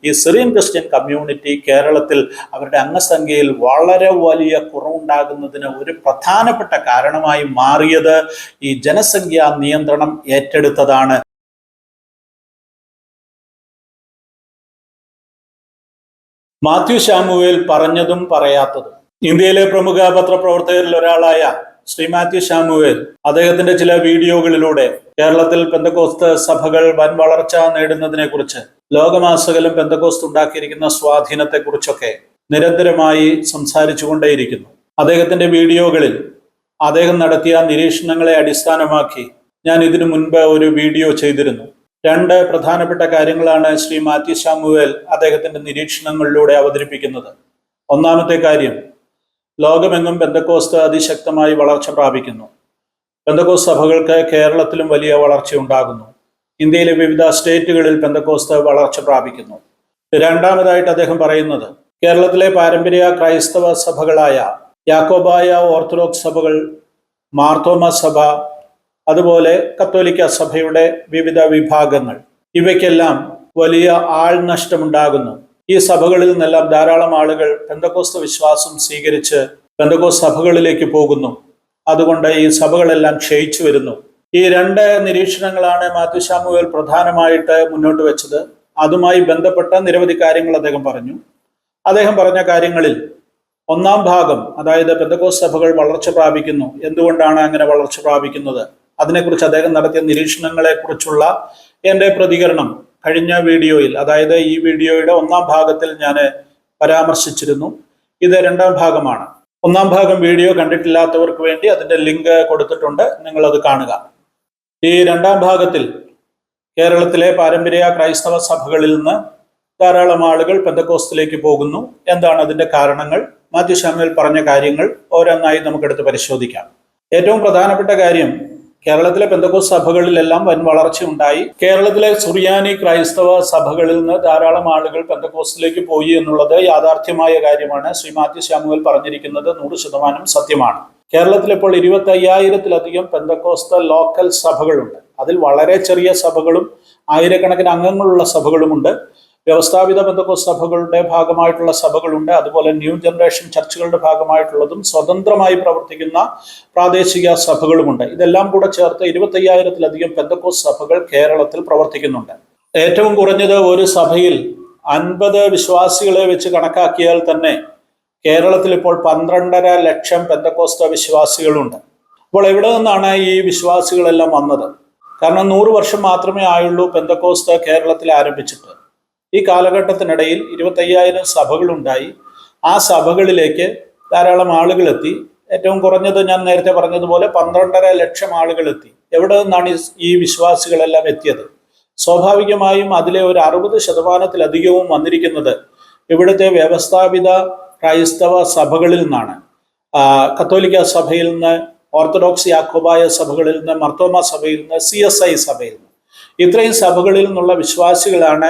ഈ Syrian Christian community കേരളത്തിൽ അവരുടെ അംഗസംഖ്യയിൽ വളരെ വലിയ കുറവുണ്ടാകുന്നതിന് ഒരു പ്രധാനപ്പെട്ട കാരണമായി മാറിയത് ഈ ജനസംഖ്യാ നിയന്ത്രണം ഏറ്റെടുത്തതാണ്. മാത്യു ശാമുവേൽ പറഞ്ഞതും പറയാത്തതും. ഇന്ത്യയിലെ പ്രമുഖ പത്രപ്രവർത്തകരിൽ ഒരാളായ ശ്രീ മാത്യു ശാമുവേൽ അദ്ദേഹത്തിന്റെ ചില വീഡിയോകളിലൂടെ കേരളത്തിൽ പെന്തക്കോസ്ത് സഭകൾ വൻ വളർച്ച നേടുന്നതിനെ കുറിച്ച്, ലോകമാസകലം പെന്തക്കോസ്ത് ഉണ്ടാക്കിയിരിക്കുന്ന സ്വാധീനത്തെക്കുറിച്ചൊക്കെ നിരന്തരമായി സംസാരിച്ചു കൊണ്ടേയിരിക്കുന്നു. അദ്ദേഹത്തിന്റെ വീഡിയോകളിൽ അദ്ദേഹം നടത്തിയ നിരീക്ഷണങ്ങളെ അടിസ്ഥാനമാക്കി ഞാൻ ഇതിനു മുൻപ് ഒരു വീഡിയോ ചെയ്തിരുന്നു. രണ്ട് പ്രധാനപ്പെട്ട കാര്യങ്ങളാണ് ശ്രീ മാത്യു ശാമുവേൽ അദ്ദേഹത്തിന്റെ നിരീക്ഷണങ്ങളിലൂടെ അവതരിപ്പിക്കുന്നത്. ഒന്നാമത്തെ കാര്യം, ലോകമെങ്ങും പെന്തക്കോസ്ത് അതിശക്തമായി വളർച്ച പ്രാപിക്കുന്നു. പെന്തക്കോസ്ത് സഭകൾക്ക് കേരളത്തിലും വലിയ വളർച്ച ഉണ്ടാകുന്നു. ഇന്ത്യയിലെ വിവിധ സ്റ്റേറ്റുകളിൽ പെന്തക്കോസ്ത് വളർച്ച പ്രാപിക്കുന്നു. രണ്ടാമതായിട്ട് അദ്ദേഹം പറയുന്നത്, കേരളത്തിലെ പാരമ്പര്യ ക്രൈസ്തവ സഭകളായ യാക്കോബായ ഓർത്തഡോക്സ് സഭകൾ, മാർത്തോമ സഭ, അതുപോലെ കത്തോലിക്ക സഭയുടെ വിവിധ വിഭാഗങ്ങൾ, ഇവയ്ക്കെല്ലാം വലിയ ആൾനഷ്ടമുണ്ടാകുന്നു. ഈ സഭകളിൽ നിന്നെല്ലാം ധാരാളം ആളുകൾ പെന്തക്കോസ്ത് വിശ്വാസം സ്വീകരിച്ച് പെന്തക്കോസ്ത് സഭകളിലേക്ക് പോകുന്നു. അതുകൊണ്ട് ഈ സഭകളെല്ലാം ക്ഷയിച്ചു വരുന്നു. ഈ രണ്ട് നിരീക്ഷണങ്ങളാണ് മാത്യു ശാമുവേൽ പ്രധാനമായിട്ട് മുന്നോട്ട് വെച്ചത്. അതുമായി ബന്ധപ്പെട്ട നിരവധി കാര്യങ്ങൾ അദ്ദേഹം പറഞ്ഞു. അദ്ദേഹം പറഞ്ഞ കാര്യങ്ങളിൽ ഒന്നാം ഭാഗം, അതായത് പെന്തക്കോസ്ത് സഭകൾ വളർച്ച പ്രാപിക്കുന്നു, എന്തുകൊണ്ടാണ് അങ്ങനെ വളർച്ച പ്രാപിക്കുന്നത്, അതിനെക്കുറിച്ച് അദ്ദേഹം നടത്തിയ നിരീക്ഷണങ്ങളെ കുറിച്ചുള്ള എൻ്റെ പ്രതികരണം കഴിഞ്ഞ വീഡിയോയിൽ, അതായത് ഈ വീഡിയോയുടെ ഒന്നാം ഭാഗത്തിൽ ഞാൻ പരാമർശിച്ചിരുന്നു. ഇത് രണ്ടാം ഭാഗമാണ്. ഒന്നാം ഭാഗം വീഡിയോ കണ്ടിട്ടില്ലാത്തവർക്ക് വേണ്ടി അതിൻ്റെ ലിങ്ക് കൊടുത്തിട്ടുണ്ട്, നിങ്ങളത് കാണുക. ഈ രണ്ടാം ഭാഗത്തിൽ കേരളത്തിലെ പാരമ്പര്യ ക്രൈസ്തവ സഭകളിൽ നിന്ന് ധാരാളം ആളുകൾ പെന്തക്കോസ്തിലേക്ക് പോകുന്നു. എന്താണ് അതിൻ്റെ കാരണങ്ങൾ? മാത്യു ശാമുവേൽ പറഞ്ഞ കാര്യങ്ങൾ ഓരോന്നായി നമുക്കെടുത്ത് പരിശോധിക്കാം. ഏറ്റവും പ്രധാനപ്പെട്ട കാര്യം, കേരളത്തിലെ പെന്തക്കോസ്ത് സഭകളിലെല്ലാം വൻ വളർച്ച ഉണ്ടായി. കേരളത്തിലെ സുറിയാനി ക്രൈസ്തവ സഭകളിൽ നിന്ന് ധാരാളം ആളുകൾ പെന്തക്കോസ്തിലേക്ക് പോയി എന്നുള്ളത് യാഥാർത്ഥ്യമായ കാര്യമാണ്. ശ്രീ മാത്യു ശാമുവേൽ പറഞ്ഞിരിക്കുന്നത് 100% സത്യമാണ്. കേരളത്തിൽ ഇപ്പോൾ 25,000-ലധികം പെന്തക്കോസ്ത് ലോക്കൽ സഭകളുണ്ട്. അതിൽ വളരെ ചെറിയ സഭകളും ആയിരക്കണക്കിന് അംഗങ്ങളുള്ള സഭകളുമുണ്ട്. വ്യവസ്ഥാപിത പെന്തക്കോസ്ത് സഭകളുടെ ഭാഗമായിട്ടുള്ള സഭകളുണ്ട്. അതുപോലെ ന്യൂ ജനറേഷൻ ചർച്ചുകളുടെ ഭാഗമായിട്ടുള്ളതും സ്വതന്ത്രമായി പ്രവർത്തിക്കുന്ന പ്രാദേശിക സഭകളുമുണ്ട്. ഇതെല്ലാം കൂടെ ചേർത്ത് 25,000-ലധികം പെന്തക്കോസ്ത് സഭകൾ കേരളത്തിൽ പ്രവർത്തിക്കുന്നുണ്ട്. ഏറ്റവും കുറഞ്ഞത് ഒരു സഭയിൽ 50 വിശ്വാസികളെ വെച്ച് കണക്കാക്കിയാൽ തന്നെ കേരളത്തിൽ ഇപ്പോൾ 12.5 ലക്ഷം പെന്തക്കോസ്ത് വിശ്വാസികളുണ്ട്. അപ്പോൾ എവിടെ നിന്നാണ് ഈ വിശ്വാസികളെല്ലാം വന്നത്? കാരണം 100 വർഷം മാത്രമേ ആയുള്ളൂ പെന്തക്കോസ്ത് കേരളത്തിൽ ആരംഭിച്ചിട്ട്. ഈ കാലഘട്ടത്തിനിടയിൽ 25,000 സഭകളുണ്ടായി. ആ സഭകളിലേക്ക് ധാരാളം ആളുകളെത്തി. ഏറ്റവും കുറഞ്ഞത് ഞാൻ നേരത്തെ പറഞ്ഞതുപോലെ 12.5 ലക്ഷം ആളുകളെത്തി. എവിടെ നിന്നാണ് ഈ വിശ്വാസികളെല്ലാം എത്തിയത്? സ്വാഭാവികമായും അതിലെ ഒരു 60%-ലധികവും വന്നിരിക്കുന്നത് ഇവിടുത്തെ വ്യവസ്ഥാപിത ക്രൈസ്തവ സഭകളിൽ നിന്നാണ്. കത്തോലിക്ക സഭയിൽ നിന്ന്, ഓർത്തഡോക്സ് യാക്കോബായ സഭകളിൽ നിന്ന്, മർത്തോമ സഭയിൽ നിന്ന്, CSI സഭയിൽ നിന്ന്, ഇത്രയും സഭകളിൽ നിന്നുള്ള വിശ്വാസികളാണ്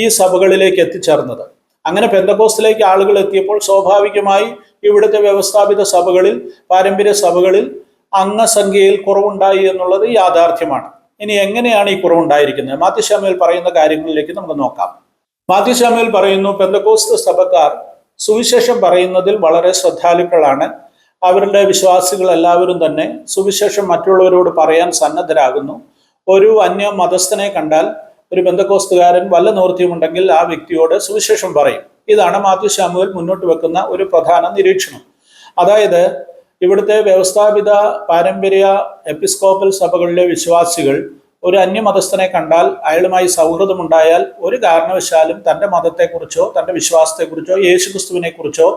ഈ സഭകളിലേക്ക് എത്തിച്ചേർന്നത്. അങ്ങനെ പെന്തക്കോസ്തിലേക്ക് ആളുകൾ എത്തിയപ്പോൾ സ്വാഭാവികമായി ഇവിടുത്തെ വ്യവസ്ഥാപിത സഭകളിൽ, പാരമ്പര്യ സഭകളിൽ അംഗസംഖ്യയിൽ കുറവുണ്ടായി എന്നുള്ളത് യാഥാർത്ഥ്യമാണ്. ഇനി എങ്ങനെയാണ് ഈ കുറവുണ്ടായിരിക്കുന്നത്? മാത്യു ശാമുവേൽ പറയുന്ന കാര്യങ്ങളിലേക്ക് നമുക്ക് നോക്കാം. മാത്യു ശാമുവേൽ പറയുന്നു, പെന്തക്കോസ്ത് സഭക്കാർ സുവിശേഷം പറയുന്നതിൽ വളരെ ശ്രദ്ധാലുക്കളാണ്. അവരുടെ വിശ്വാസികൾ എല്ലാവരും തന്നെ സുവിശേഷം മറ്റുള്ളവരോട് പറയാൻ സന്നദ്ധരാകുന്നു. ഒരു അന്യ മതസ്ഥനെ കണ്ടാൽ ഒരു പെന്തക്കോസ്തുകാരൻ വല്ല നിവൃത്തിയുമുണ്ടെങ്കിൽ ആ വ്യക്തിയോട് സുവിശേഷം പറയും. ഇതാണ് മാത്യു ശാമുവേൽ മുന്നോട്ട് വെക്കുന്ന ഒരു പ്രധാന നിരീക്ഷണം. അതായത് ഇവിടുത്തെ വ്യവസ്ഥാപിത പാരമ്പര്യ എപ്പിസ്കോപ്പൽ സഭകളിലെ വിശ്വാസികൾ ഒരു അന്യമതസ്ഥനെ കണ്ടാൽ, അയാളുമായി സൗഹൃദമുണ്ടായാൽ ഒരു കാരണവശാലും തൻ്റെ മതത്തെക്കുറിച്ചോ തൻ്റെ വിശ്വാസത്തെക്കുറിച്ചോ യേശുക്രിസ്തുവിനെ കുറിച്ചോ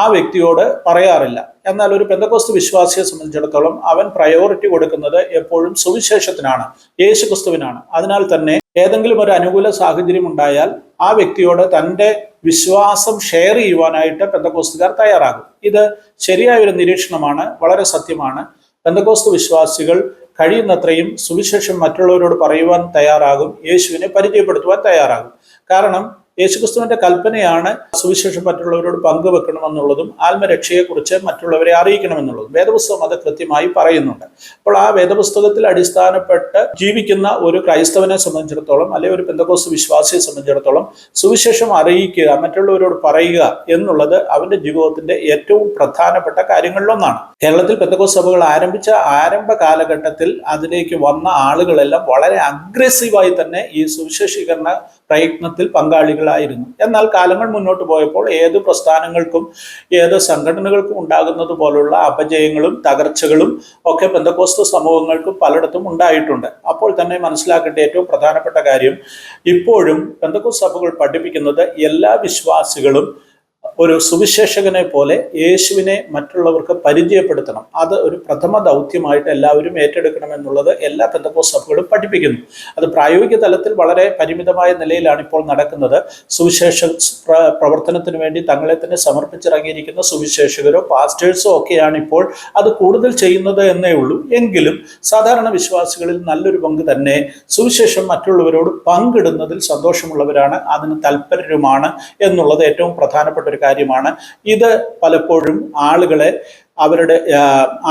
ആ വ്യക്തിയോട് പറയാറില്ല. എന്നാൽ ഒരു പെന്തക്കോസ്ത് വിശ്വാസിയെ സംബന്ധിച്ചിടത്തോളം അവൻ പ്രയോറിറ്റി കൊടുക്കുന്നത് എപ്പോഴും സുവിശേഷത്തിനാണ്, യേശുക്രിസ്തുവിനാണ്. അതിനാൽ തന്നെ ഏതെങ്കിലും ഒരു അനുകൂല സാഹചര്യം ഉണ്ടായാൽ ആ വ്യക്തിയോട് തൻ്റെ വിശ്വാസം ഷെയർ ചെയ്യുവാനായിട്ട് പെന്തക്കോസ്തുകാർ തയ്യാറാകും. ഇത് ശരിയായൊരു നിരീക്ഷണമാണ്, വളരെ സത്യമാണ്. പെന്തക്കോസ്ത് വിശ്വാസികൾ കഴിയുന്നത്രയും സുവിശേഷം മറ്റുള്ളവരോട് പറയുവാൻ തയ്യാറാകും, യേശുവിനെ പരിചയപ്പെടുത്തുവാൻ തയ്യാറാകും. കാരണം യേശുക്രിസ്തുവിന്റെ കൽപ്പനയാണ് സുവിശേഷം മറ്റുള്ളവരോട് പങ്കുവെക്കണമെന്നുള്ളതും ആത്മരക്ഷയെക്കുറിച്ച് മറ്റുള്ളവരെ അറിയിക്കണമെന്നുള്ളതും. വേദപുസ്തകം അത് കൃത്യമായി പറയുന്നുണ്ട്. അപ്പോൾ ആ വേദപുസ്തകത്തിൽ അടിസ്ഥാനപ്പെട്ട് ജീവിക്കുന്ന ഒരു ക്രൈസ്തവനെ സംബന്ധിച്ചിടത്തോളം, അല്ലെങ്കിൽ ഒരു പെന്തക്കോസ്ത് വിശ്വാസിയെ സംബന്ധിച്ചിടത്തോളം, സുവിശേഷം അറിയിക്കുക, മറ്റുള്ളവരോട് പറയുക എന്നുള്ളത് അവന്റെ ജീവിതത്തിന്റെ ഏറ്റവും പ്രധാനപ്പെട്ട കാര്യങ്ങളിലൊന്നാണ്. കേരളത്തിൽ പെന്തക്കോസ്ത് സഭകൾ ആരംഭിച്ച ആരംഭ കാലഘട്ടത്തിൽ അതിലേക്ക് വന്ന ആളുകളെല്ലാം വളരെ അഗ്രസീവായി തന്നെ ഈ സുവിശേഷീകരണ പ്രയത്നത്തിൽ പങ്കാളികളായിരുന്നു. എന്നാൽ കാലങ്ങൾ മുന്നോട്ട് പോയപ്പോൾ ഏത് പ്രസ്ഥാനങ്ങൾക്കും ഏത് സംഘടനകൾക്കും ഉണ്ടാകുന്നത് പോലുള്ള അപജയങ്ങളും തകർച്ചകളും ഒക്കെ പെന്തക്കോസ്ത് സമൂഹങ്ങൾക്കും പലയിടത്തും ഉണ്ടായിട്ടുണ്ട്. അപ്പോൾ തന്നെ മനസ്സിലാക്കേണ്ട ഏറ്റവും പ്രധാനപ്പെട്ട കാര്യം, ഇപ്പോഴും പെന്തക്കോസ്ത് സഭകൾ പഠിപ്പിക്കുന്നത് എല്ലാ വിശ്വാസികളും ഒരു സുവിശേഷകനെ പോലെ യേശുവിനെ മറ്റുള്ളവർക്ക് പരിചയപ്പെടുത്തണം. അത് ഒരു പ്രഥമ ദൗത്യമായിട്ട് എല്ലാവരും ഏറ്റെടുക്കണം എന്നുള്ളത് എല്ലാ പെന്തക്കോസ്ത് സഭകളും പഠിപ്പിക്കുന്നു. അത് പ്രായോഗിക തലത്തിൽ വളരെ പരിമിതമായ നിലയിലാണ് ഇപ്പോൾ നടക്കുന്നത്. സുവിശേഷ പ്രവർത്തനത്തിന് വേണ്ടി തങ്ങളെ തന്നെ സമർപ്പിച്ചിറങ്ങിയിരിക്കുന്ന സുവിശേഷകരോ പാസ്റ്റേഴ്സോ ഒക്കെയാണ് ഇപ്പോൾ അത് കൂടുതൽ ചെയ്യുന്നത് എന്നേ ഉള്ളൂ. എങ്കിലും സാധാരണ വിശ്വാസികളിൽ നല്ലൊരു പങ്ക് തന്നെ സുവിശേഷം മറ്റുള്ളവരോട് പങ്കിടുന്നതിൽ സന്തോഷമുള്ളവരാണ്, അതിന് തൽപരരുമാണ് എന്നുള്ളത് ഏറ്റവും പ്രധാനപ്പെട്ട ഒരു കാര്യമാണ്. ഇത് പലപ്പോഴും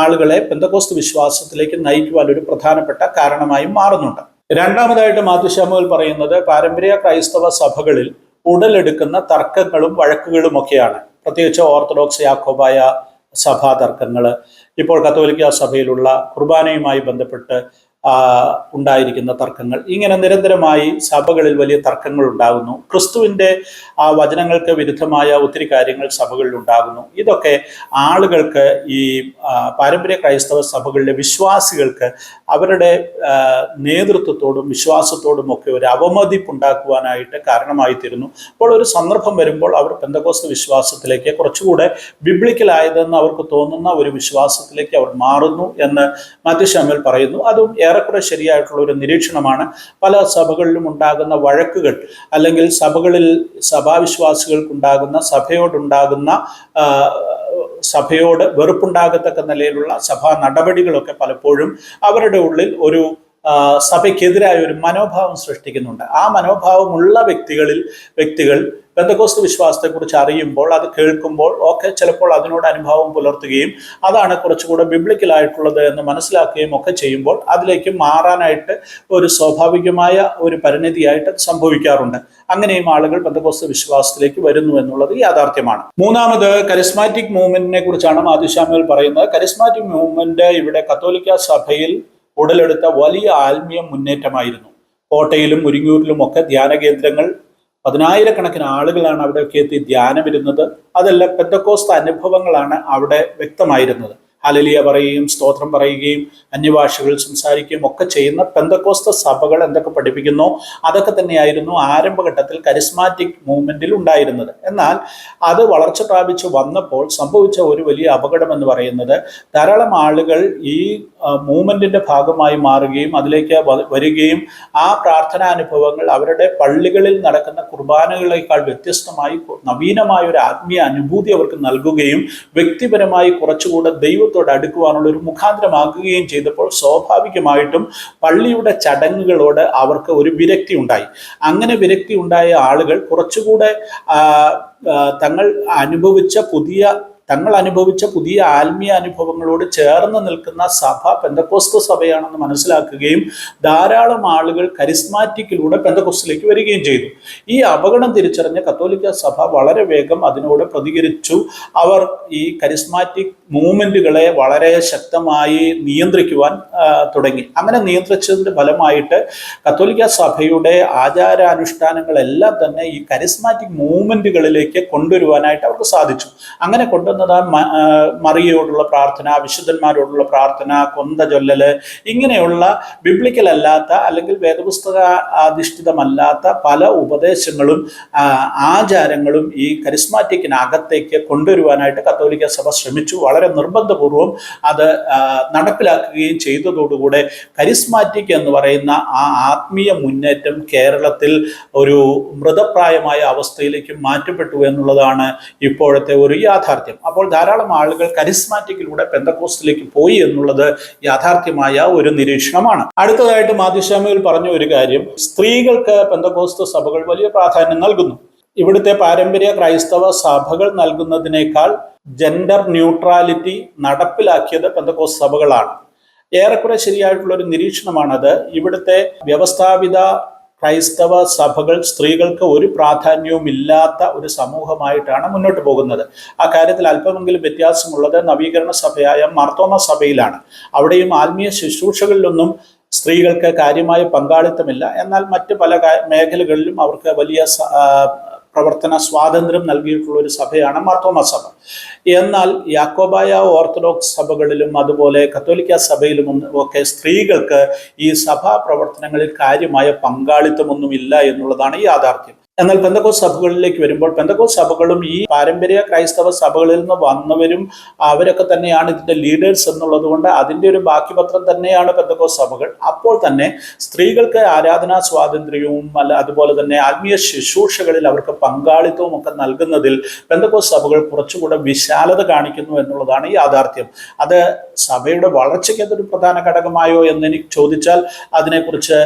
ആളുകളെ പെന്തക്കോസ്ത് വിശ്വാസത്തിലേക്ക് നയിക്കുവാൻ ഒരു പ്രധാനപ്പെട്ട കാരണമായി മാറുന്നുണ്ട്. രണ്ടാമതായിട്ട് മാത്യു ശാമുവേൽ പറയുന്നത് പാരമ്പര്യ ക്രൈസ്തവ സഭകളിൽ ഉടലെടുക്കുന്ന തർക്കങ്ങളും വഴക്കുകളും ഒക്കെയാണ്. പ്രത്യേകിച്ച് ഓർത്തഡോക്സ് യാക്കോബായ സഭാ തർക്കങ്ങൾ, ഇപ്പോൾ കത്തോലിക്ക സഭയിലുള്ള കുർബാനയുമായി ബന്ധപ്പെട്ട് ഉണ്ടായിരിക്കുന്ന തർക്കങ്ങൾ, ഇങ്ങനെ നിരന്തരമായി സഭകളിൽ വലിയ തർക്കങ്ങൾ ഉണ്ടാകുന്നു. ക്രിസ്തുവിൻ്റെ വചനങ്ങൾക്ക് വിരുദ്ധമായ ഒത്തിരി കാര്യങ്ങൾ സഭകളിൽ ഉണ്ടാകുന്നു. ഇതൊക്കെ ആളുകൾക്ക്, ഈ പാരമ്പര്യ ക്രൈസ്തവ സഭകളിലെ വിശ്വാസികൾക്ക് അവരുടെ നേതൃത്വത്തോടും വിശ്വാസത്തോടും ഒക്കെ ഒരു അവമതിപ്പുണ്ടാക്കുവാനായിട്ട് കാരണമായി തീരുന്നു. അപ്പോൾ ഒരു സന്ദർഭം വരുമ്പോൾ അവർ പെന്തക്കോസ്ത് വിശ്വാസത്തിലേക്ക്, കുറച്ചുകൂടെ ബിബ്ലിക്കലായതെന്ന് അവർക്ക് തോന്നുന്ന ഒരു വിശ്വാസത്തിലേക്ക് അവർ മാറുന്നു എന്ന് മാത്യു ശാമുവേൽ പറയുന്നു. അതും ഏറെക്കുറെ ശരിയായിട്ടുള്ള ഒരു നിരീക്ഷണമാണ്. പല സഭകളിലും ഉണ്ടാകുന്ന വഴക്കുകൾ, അല്ലെങ്കിൽ സഭാവിശ്വാസികൾക്കുണ്ടാകുന്ന സഭയോട് വെറുപ്പുണ്ടാകത്തക്ക നിലയിലുള്ള സഭാ നടപടികളൊക്കെ പലപ്പോഴും അവരുടെ ഉള്ളിൽ ഒരു സഭയ്ക്കെതിരായ ഒരു മനോഭാവം സൃഷ്ടിക്കുന്നുണ്ട്. ആ മനോഭാവമുള്ള വ്യക്തികൾ പെന്തക്കോസ്ത് വിശ്വാസത്തെക്കുറിച്ച് അറിയുമ്പോൾ, അത് കേൾക്കുമ്പോൾ ഒക്കെ ചിലപ്പോൾ അതിനോട് അനുഭാവം പുലർത്തുകയും അതാണ് കുറച്ചുകൂടെ ബിബ്ലിക്കലായിട്ടുള്ളത് എന്ന് മനസ്സിലാക്കുകയും ഒക്കെ ചെയ്യുമ്പോൾ അതിലേക്ക് മാറാനായിട്ട് ഒരു സ്വാഭാവികമായ ഒരു പരിണിതിയായിട്ട് സംഭവിക്കാറുണ്ട്. അങ്ങനെയും ആളുകൾ പെന്തക്കോസ്ത് വിശ്വാസത്തിലേക്ക് വരുന്നു എന്നുള്ളത് യാഥാർത്ഥ്യമാണ്. മൂന്നാമത് കരിസ്മാറ്റിക് മൂവ്മെന്റിനെ കുറിച്ചാണ് മാത്യു ശാമുവേൽ പറയുന്നത്. കരിസ്മാറ്റിക് മൂവ്മെന്റ് ഇവിടെ കത്തോലിക്ക സഭയിൽ ഉടലെടുത്ത വലിയ ആത്മീയ മുന്നേറ്റമായിരുന്നു. കോട്ടയിലും മുരിങ്ങൂരിലും ഒക്കെ ധ്യാന കേന്ദ്രങ്ങൾ, 10,000-കണക്കിന് ആളുകളാണ് അവിടെയൊക്കെ എത്തി ധ്യാനമിരുന്നത്. അതെല്ലാം പെന്തക്കോസ്ത് അനുഭവങ്ങളാണ് അവിടെ വ്യക്തമായിരുന്നത്. ഹല്ലേലൂയ പറയുകയും സ്തോത്രം പറയുകയും അന്യഭാഷകൾ സംസാരിക്കുകയും ഒക്കെ ചെയ്യുന്ന പെന്തക്കോസ്ത് സഭകൾ എന്തൊക്കെ പഠിപ്പിക്കുന്നോ അതൊക്കെ തന്നെയായിരുന്നു ആരംഭഘട്ടത്തിൽ കരിസ്മാറ്റിക് മൂവ്മെന്റിൽ ഉണ്ടായിരുന്നത്. എന്നാൽ അത് വളർച്ച പ്രാപിച്ച് വന്നപ്പോൾ സംഭവിച്ച ഒരു വലിയ അപകടം എന്ന് പറയുന്നത്, ധാരാളം ആളുകൾ ഈ മൂവ്മെന്റിന്റെ ഭാഗമായി മാറുകയും അതിലേക്ക് വരികയും ആ പ്രാർത്ഥനാനുഭവങ്ങൾ അവരുടെ പള്ളികളിൽ നടക്കുന്ന കുർബാനകളേക്കാൾ വ്യത്യസ്തമായി നവീനമായ ഒരു ആത്മീയ അനുഭൂതി അവർക്ക് നൽകുകയും വ്യക്തിപരമായി കുറച്ചുകൂടെ ദൈവത്തോട് അടുക്കുവാനുള്ള ഒരു മുഖാന്തരമാക്കുകയും ചെയ്തപ്പോൾ സ്വാഭാവികമായിട്ടും പള്ളിയുടെ ചടങ്ങുകളോട് അവർക്ക് ഒരു വിരക്തി ഉണ്ടായി. അങ്ങനെ വിരക്തി ഉണ്ടായ ആളുകൾ കുറച്ചുകൂടെ തങ്ങൾ അനുഭവിച്ച പുതിയ ആത്മീയ അനുഭവങ്ങളോട് ചേർന്ന് നിൽക്കുന്ന സഭ പെന്തക്കോസ്ത് സഭയാണെന്ന് മനസ്സിലാക്കുകയും ധാരാളം ആളുകൾ കരിസ്മാറ്റിക്കിലൂടെ പെന്തക്കോസ്തിലേക്ക് വരികയും ചെയ്തു. ഈ അപകടം തിരിച്ചറിഞ്ഞ കത്തോലിക്ക സഭ വളരെ വേഗം അതിനോട് പ്രതികരിച്ചു. അവർ ഈ കരിസ്മാറ്റിക് മൂവ്മെന്റുകളെ വളരെ ശക്തമായി നിയന്ത്രിക്കുവാൻ തുടങ്ങി. അങ്ങനെ നിയന്ത്രിച്ചതിന്റെ ഫലമായിട്ട് കത്തോലിക്ക സഭയുടെ ആചാരാനുഷ്ഠാനങ്ങളെല്ലാം തന്നെ ഈ കരിസ്മാറ്റിക് മൂവ്മെന്റുകളിലേക്ക് കൊണ്ടുവരുവാനായിട്ട് അവർക്ക് സാധിച്ചു. അങ്ങനെ മറിയയോടുള്ള പ്രാർത്ഥന, വിശുദ്ധന്മാരോടുള്ള പ്രാർത്ഥന, കൊന്ത ചൊല്ലല്, ഇങ്ങനെയുള്ള ബിബ്ലിക്കൽ അല്ലാത്ത അല്ലെങ്കിൽ വേദപുസ്തക അധിഷ്ഠിതമല്ലാത്ത പല ഉപദേശങ്ങളും ആചാരങ്ങളും ഈ കരിസ്മാറ്റിക്കിനകത്തേക്ക് കൊണ്ടുവരുവാനായിട്ട് കത്തോലിക്ക സഭ ശ്രമിച്ചു. വളരെ നിർബന്ധപൂർവം അത് നടപ്പിലാക്കുകയും ചെയ്തതോടുകൂടെ കരിസ്മാറ്റിക് എന്ന് പറയുന്ന ആ ആത്മീയ മുന്നേറ്റം കേരളത്തിൽ ഒരു മൃതപ്രായമായ അവസ്ഥയിലേക്ക് മാറ്റപ്പെട്ടു എന്നുള്ളതാണ് ഇപ്പോഴത്തെ ഒരു യാഥാർത്ഥ്യം. അപ്പോൾ ധാരാളം ആളുകൾ കരിസ്മാറ്റിക്കിലൂടെ പെന്തക്കോസ്തിലേക്ക് പോയി എന്നുള്ളത് യാഥാർത്ഥ്യമായ ഒരു നിരീക്ഷണമാണ്. അടുത്തതായിട്ട് മാത്യു ശാമുവേൽ പറഞ്ഞ ഒരു കാര്യം, സ്ത്രീകൾക്ക് പെന്തക്കോസ്ത് സഭകൾ വലിയ പ്രാധാന്യം നൽകുന്നു. ഇവിടുത്തെ പാരമ്പര്യ ക്രൈസ്തവ സഭകൾ നൽകുന്നതിനേക്കാൾ ജെൻഡർ ന്യൂട്രാലിറ്റി നടപ്പിലാക്കിയത് പെന്തക്കോസ്ത് സഭകളാണ്. ഏറെക്കുറെ ശരിയായിട്ടുള്ള ഒരു നിരീക്ഷണമാണത്. ഇവിടുത്തെ വ്യവസ്ഥാപിത ക്രൈസ്തവ സഭകൾ സ്ത്രീകൾക്ക് ഒരു പ്രാധാന്യവും ഇല്ലാത്ത ഒരു സമൂഹമായിട്ടാണ് മുന്നോട്ട് പോകുന്നത്. ആ കാര്യത്തിൽ അല്പമെങ്കിലും വ്യത്യാസമുള്ളത് നവീകരണ സഭയായ മാർത്തോമ സഭയിലാണ്. അവിടെയും ആത്മീയ ശുശ്രൂഷകളിലൊന്നും സ്ത്രീകൾക്ക് കാര്യമായ പങ്കാളിത്തമില്ല. എന്നാൽ മറ്റ് പല മേഖലകളിലും അവർക്ക് വലിയ പ്രവർത്തന സ്വാതന്ത്ര്യം നൽകിയിട്ടുള്ള ഒരു സഭയാണ് മാർത്തോമ സഭ. എന്നാൽ യാക്കോബായ ഓർത്തഡോക്സ് സഭകളിലും അതുപോലെ കത്തോലിക്ക സഭയിലും ഒക്കെ സ്ത്രീകൾക്ക് ഈ സഭാ പ്രവർത്തനങ്ങളിൽ കാര്യമായ പങ്കാളിത്തമൊന്നുമില്ല എന്നുള്ളതാണ് യാഥാർത്ഥ്യം. എന്നാൽ പെന്തക്കോസ്ത് സഭകളിലേക്ക് വരുമ്പോൾ പെന്തക്കോസ്ത് സഭകളും ഈ പാരമ്പര്യ ക്രൈസ്തവ സഭകളിൽ നിന്ന് വന്നവരും അവരൊക്കെ തന്നെയാണ് ഇതിന്റെ ലീഡേഴ്സ് എന്നുള്ളത് കൊണ്ട് അതിന്റെ ഒരു ബാക്കിപത്രം തന്നെയാണ് പെന്തക്കോസ്ത് സഭകൾ. അപ്പോൾ തന്നെ സ്ത്രീകൾക്ക് ആരാധനാ സ്വാതന്ത്ര്യവും അതുപോലെ തന്നെ ആത്മീയ ശുശ്രൂഷകളിൽ അവർക്ക് പങ്കാളിത്തവും ഒക്കെ നൽകുന്നതിൽ പെന്തക്കോസ്ത് സഭകൾ കുറച്ചുകൂടെ വിശാലത കാണിക്കുന്നു എന്നുള്ളതാണ് യാഥാർത്ഥ്യം. അത് സഭയുടെ വളർച്ചയ്ക്ക് അതൊരു പ്രധാന ഘടകമായോ എന്നെനിക്ക് ചോദിച്ചാൽ അതിനെക്കുറിച്ച്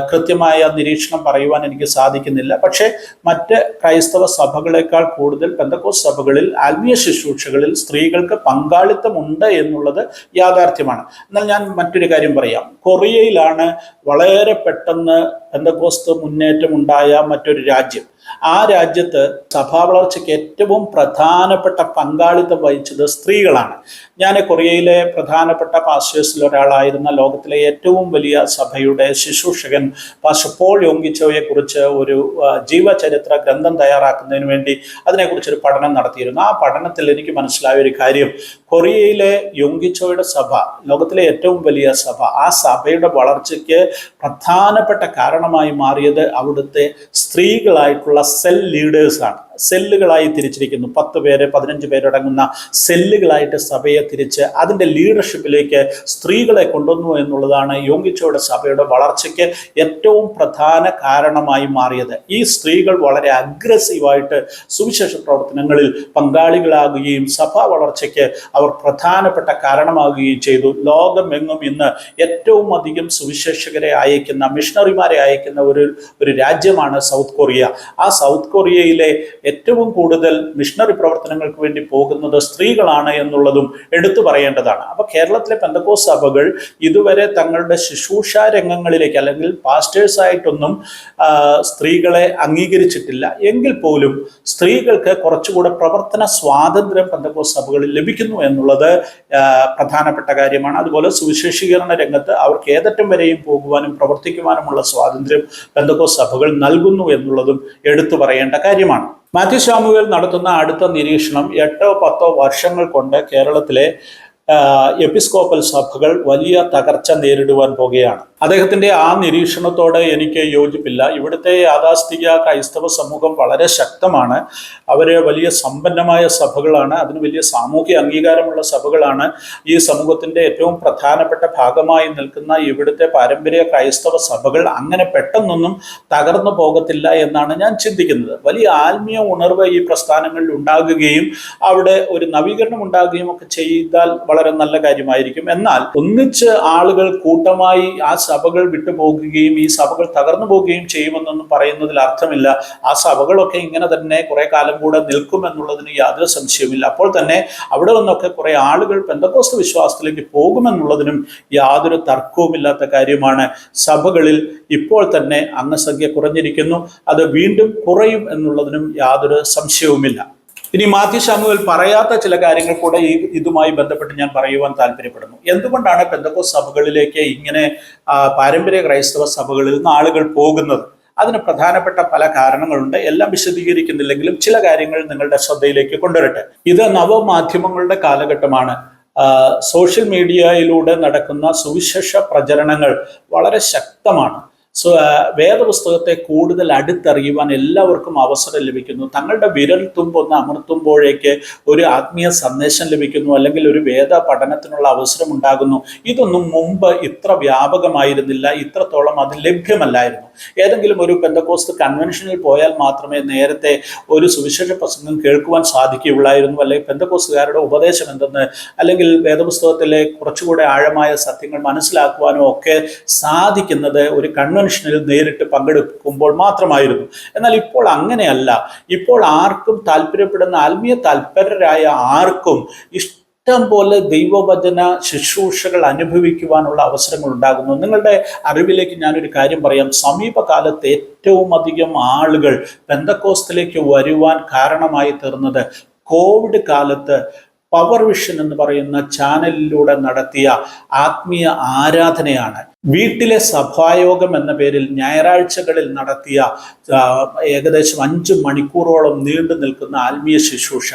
കൃത്യമായ നിരീക്ഷണം പറയുവാൻ എനിക്ക് സാധിക്കുന്നില്ല. പക്ഷേ മറ്റ് ക്രൈസ്തവ സഭകളെക്കാൾ കൂടുതൽ പെന്തക്കോസ്ത് സഭകളിൽ ആത്മീയ ശുശ്രൂഷകളിൽ സ്ത്രീകൾക്ക് പങ്കാളിത്തമുണ്ട് എന്നുള്ളത് യാഥാർത്ഥ്യമാണ്. എന്നാൽ ഞാൻ മറ്റൊരു കാര്യം പറയാം. കൊറിയയിലാണ് വളരെ പെട്ടെന്ന് പെന്തക്കോസ്ത് മുന്നേറ്റം ഉണ്ടായ മറ്റൊരു രാജ്യം. ആ രാജ്യത്ത് സഭാ വളർച്ചയ്ക്ക് ഏറ്റവും പ്രധാനപ്പെട്ട പങ്കാളിത്തം വഹിച്ചത് സ്ത്രീകളാണ്. ഞാൻ കൊറിയയിലെ പ്രധാനപ്പെട്ട പാസ്റ്റേഴ്സിൽ ഒരാളായിരുന്ന ലോകത്തിലെ ഏറ്റവും വലിയ സഭയുടെ ശുശ്രൂഷകൻ പാസ്റ്റർ പോൾ യോങ്കിച്ചോയെ കുറിച്ച് ഒരു ജീവചരിത്ര ഗ്രന്ഥം തയ്യാറാക്കുന്നതിന് വേണ്ടി അതിനെക്കുറിച്ചൊരു പഠനം നടത്തിയിരുന്നു. ആ പഠനത്തിൽ എനിക്ക് മനസ്സിലായ ഒരു കാര്യം, കൊറിയയിലെ യോങ്കിച്ചോയുടെ സഭ, ലോകത്തിലെ ഏറ്റവും വലിയ സഭ, ആ സഭയുടെ വളർച്ചയ്ക്ക് പ്രധാനപ്പെട്ട കാരണമായി മാറിയത് അവിടുത്തെ സ്ത്രീകളായിട്ടുള്ള സെൽ ലീഡേഴ്സാണ്. സെല്ലുകളായി തിരിച്ചിരിക്കുന്നു. 10 പേര് 15 പേരടങ്ങുന്ന സെല്ലുകളായിട്ട് സഭയെ തിരിച്ച് അതിൻ്റെ ലീഡർഷിപ്പിലേക്ക് സ്ത്രീകളെ കൊണ്ടുവന്നു എന്നുള്ളതാണ് യോങ്കിച്ചോയുടെ സഭയുടെ വളർച്ചയ്ക്ക് ഏറ്റവും പ്രധാന കാരണമായി മാറിയത്. ഈ സ്ത്രീകൾ വളരെ അഗ്രസീവായിട്ട് സുവിശേഷ പ്രവർത്തനങ്ങളിൽ പങ്കാളികളാകുകയും സഭാ വളർച്ചയ്ക്ക് അവർ പ്രധാനപ്പെട്ട കാരണമാകുകയും ചെയ്തു. ലോകമെങ്ങും ഇന്ന് ഏറ്റവും അധികം സുവിശേഷകരെ അയക്കുന്ന, മിഷണറിമാരെ അയക്കുന്ന ഒരു രാജ്യമാണ് സൗത്ത് കൊറിയ. ആ സൗത്ത് കൊറിയയിലെ ഏറ്റവും കൂടുതൽ മിഷണറി പ്രവർത്തനങ്ങൾക്ക് വേണ്ടി പോകുന്നത് സ്ത്രീകളാണ് എന്നുള്ളതും എടുത്തു പറയേണ്ടതാണ്. അപ്പോൾ കേരളത്തിലെ പെന്തക്കോസ്ത് സഭകൾ ഇതുവരെ തങ്ങളുടെ ശുശ്രൂഷ രംഗങ്ങളിലേക്ക് അല്ലെങ്കിൽ പാസ്റ്റേഴ്സായിട്ടൊന്നും സ്ത്രീകളെ അംഗീകരിച്ചിട്ടില്ല. എങ്കിൽ പോലും സ്ത്രീകൾക്ക് കുറച്ചുകൂടെ പ്രവർത്തന സ്വാതന്ത്ര്യം പെന്തക്കോസ്ത് സഭകളിൽ ലഭിക്കുന്നു എന്നുള്ളത് പ്രധാനപ്പെട്ട കാര്യമാണ്. അതുപോലെ സുവിശേഷീകരണ രംഗത്ത് അവർക്ക് ഏതറ്റം വരെയും പോകുവാനും പ്രവർത്തിക്കുവാനുമുള്ള സ്വാതന്ത്ര്യം പെന്തക്കോസ്ത് സഭകൾ നൽകുന്നു എന്നുള്ളതും എടുത്തു പറയേണ്ട കാര്യമാണ്. മാത്യു ശാമുവേൽ നടത്തുന്ന അടുത്ത നിരീക്ഷണം 8-10 വർഷങ്ങൾ കൊണ്ട് കേരളത്തിലെ എപ്പിസ്കോപ്പൽ സഭകൾ വലിയ തകർച്ച നേരിടുവാൻ പോകുകയാണ്. അദ്ദേഹത്തിന്റെ ആ നിരീക്ഷണത്തോട് എനിക്ക് യോജിപ്പില്ല. ഇവിടുത്തെ യാഥാസ്ഥിക ക്രൈസ്തവ സമൂഹം വളരെ ശക്തമാണ്. അവര് വലിയ സമ്പന്നമായ സഭകളാണ്. അതിന് വലിയ സാമൂഹ്യ അംഗീകാരമുള്ള സഭകളാണ്. ഈ സമൂഹത്തിന്റെ ഏറ്റവും പ്രധാനപ്പെട്ട ഭാഗമായി നിൽക്കുന്ന ഇവിടുത്തെ പാരമ്പര്യ ക്രൈസ്തവ സഭകൾ അങ്ങനെ പെട്ടെന്നൊന്നും തകർന്നു പോകത്തില്ല എന്നാണ് ഞാൻ ചിന്തിക്കുന്നത്. വലിയ ആത്മീയ ഉണർവ് ഈ പ്രസ്ഥാനങ്ങളിൽ ഉണ്ടാകുകയും അവിടെ ഒരു നവീകരണം ഉണ്ടാകുകയും ഒക്കെ ചെയ്താൽ വളരെ നല്ല കാര്യമായിരിക്കും. എന്നാൽ ഒന്നിച്ച് ആളുകൾ കൂട്ടമായി ആ സഭകൾ വിട്ടുപോകുകയും ഈ സഭകൾ തകർന്നു പോവുകയും ചെയ്യുമെന്നൊന്നും പറയുന്നതിൽ അർത്ഥമില്ല. ആ സഭകളൊക്കെ ഇങ്ങനെ തന്നെ കുറെ കാലം കൂടെ നിൽക്കുമെന്നുള്ളതിന് യാതൊരു സംശയവുമില്ല. അപ്പോൾ തന്നെ അവിടെ നിന്നൊക്കെ കുറെ ആളുകൾ പെന്തക്കോസ്ത് വിശ്വാസത്തിലേക്ക് പോകുമെന്നുള്ളതിനും യാതൊരു തർക്കവുമില്ലാത്ത കാര്യമാണ്. സഭകളിൽ ഇപ്പോൾ തന്നെ അംഗസംഖ്യ കുറഞ്ഞിരിക്കുന്നു. അത് വീണ്ടും കുറയും എന്നുള്ളതിനും യാതൊരു സംശയവുമില്ല. ഇനി മാത്യു ശാമുവേൽ പറയാത്ത ചില കാര്യങ്ങൾ കൂടെ ഇതുമായി ബന്ധപ്പെട്ട് ഞാൻ പറയുവാൻ താല്പര്യപ്പെടുന്നു. എന്തുകൊണ്ടാണ് പെന്തക്കോസ്ത് സഭകളിലേക്ക് ഇങ്ങനെ പാരമ്പര്യ ക്രൈസ്തവ സഭകളിൽ നിന്ന് ആളുകൾ പോകുന്നത്? അതിന് പ്രധാനപ്പെട്ട പല കാരണങ്ങളുണ്ട്. എല്ലാം വിശദീകരിക്കുന്നില്ലെങ്കിലും ചില കാര്യങ്ങൾ നിങ്ങളുടെ ശ്രദ്ധയിലേക്ക് കൊണ്ടുവരട്ടെ. ഇത് നവമാധ്യമങ്ങളുടെ കാലഘട്ടമാണ്. സോഷ്യൽ മീഡിയയിലൂടെ നടക്കുന്ന സുവിശേഷ പ്രചരണങ്ങൾ വളരെ ശക്തമാണ്. വേദപുസ്തകത്തെ കൂടുതൽ അടുത്തറിയുവാൻ എല്ലാവർക്കും അവസരം ലഭിക്കുന്നു. തങ്ങളുടെ വിരൽ തുമ്പൊന്ന് അമർത്തുമ്പോഴേക്ക് ഒരു ആത്മീയ സന്ദേശം ലഭിക്കുന്നു, അല്ലെങ്കിൽ ഒരു വേദ പഠനത്തിനുള്ള അവസരം ഉണ്ടാകുന്നു. ഇതൊന്നും മുമ്പ് ഇത്ര വ്യാപകമായിരുന്നില്ല, ഇത്രത്തോളം അത് ലഭ്യമല്ലായിരുന്നു. ഏതെങ്കിലും ഒരു പെന്തക്കോസ്ത് കൺവെൻഷനിൽ പോയാൽ മാത്രമേ നേരത്തെ ഒരു സുവിശേഷ പ്രസംഗം കേൾക്കുവാൻ സാധിക്കുകയുള്ളായിരുന്നു, അല്ലെങ്കിൽ പെന്തക്കോസ്തുകാരുടെ ഉപദേശം എന്തെന്ന്, അല്ലെങ്കിൽ വേദപുസ്തകത്തിലെ കുറച്ചുകൂടെ ആഴമായ സത്യങ്ങൾ മനസ്സിലാക്കുവാനോ ഒക്കെ സാധിക്കുന്നത് ഒരു കൺവെൻഷൻ കൺവെൻഷനിൽ നേരിട്ട് പങ്കെടുക്കുമ്പോൾ മാത്രമായിരുന്നു. എന്നാൽ ഇപ്പോൾ അങ്ങനെയല്ല. ഇപ്പോൾ ആർക്കും താല്പര്യപ്പെടുന്ന ആത്മീയ താല്പര്യരായ ആർക്കും ഇഷ്ടം പോലെ ദൈവവചന ശുശ്രൂഷകൾ അനുഭവിക്കുവാനുള്ള അവസരങ്ങൾ ഉണ്ടാകുന്നു. നിങ്ങളുടെ അറിവിലേക്ക് ഞാനൊരു കാര്യം പറയാം. സമീപകാലത്ത് ഏറ്റവും അധികം ആളുകൾ പെന്തക്കോസ്തിലേക്ക് വരുവാൻ കാരണമായി തീർന്നത് കോവിഡ് കാലത്ത് പവർ വിഷൻ എന്ന് പറയുന്ന ചാനലിലൂടെ നടത്തിയ ആത്മീയ ആരാധനയാണ്. വീട്ടിലെ സഭായോഗം എന്ന പേരിൽ ഞായറാഴ്ചകളിൽ നടത്തിയ ഏകദേശം 5 മണിക്കൂറോളം നീണ്ടു നിൽക്കുന്ന ആത്മീയ ശുശ്രൂഷ,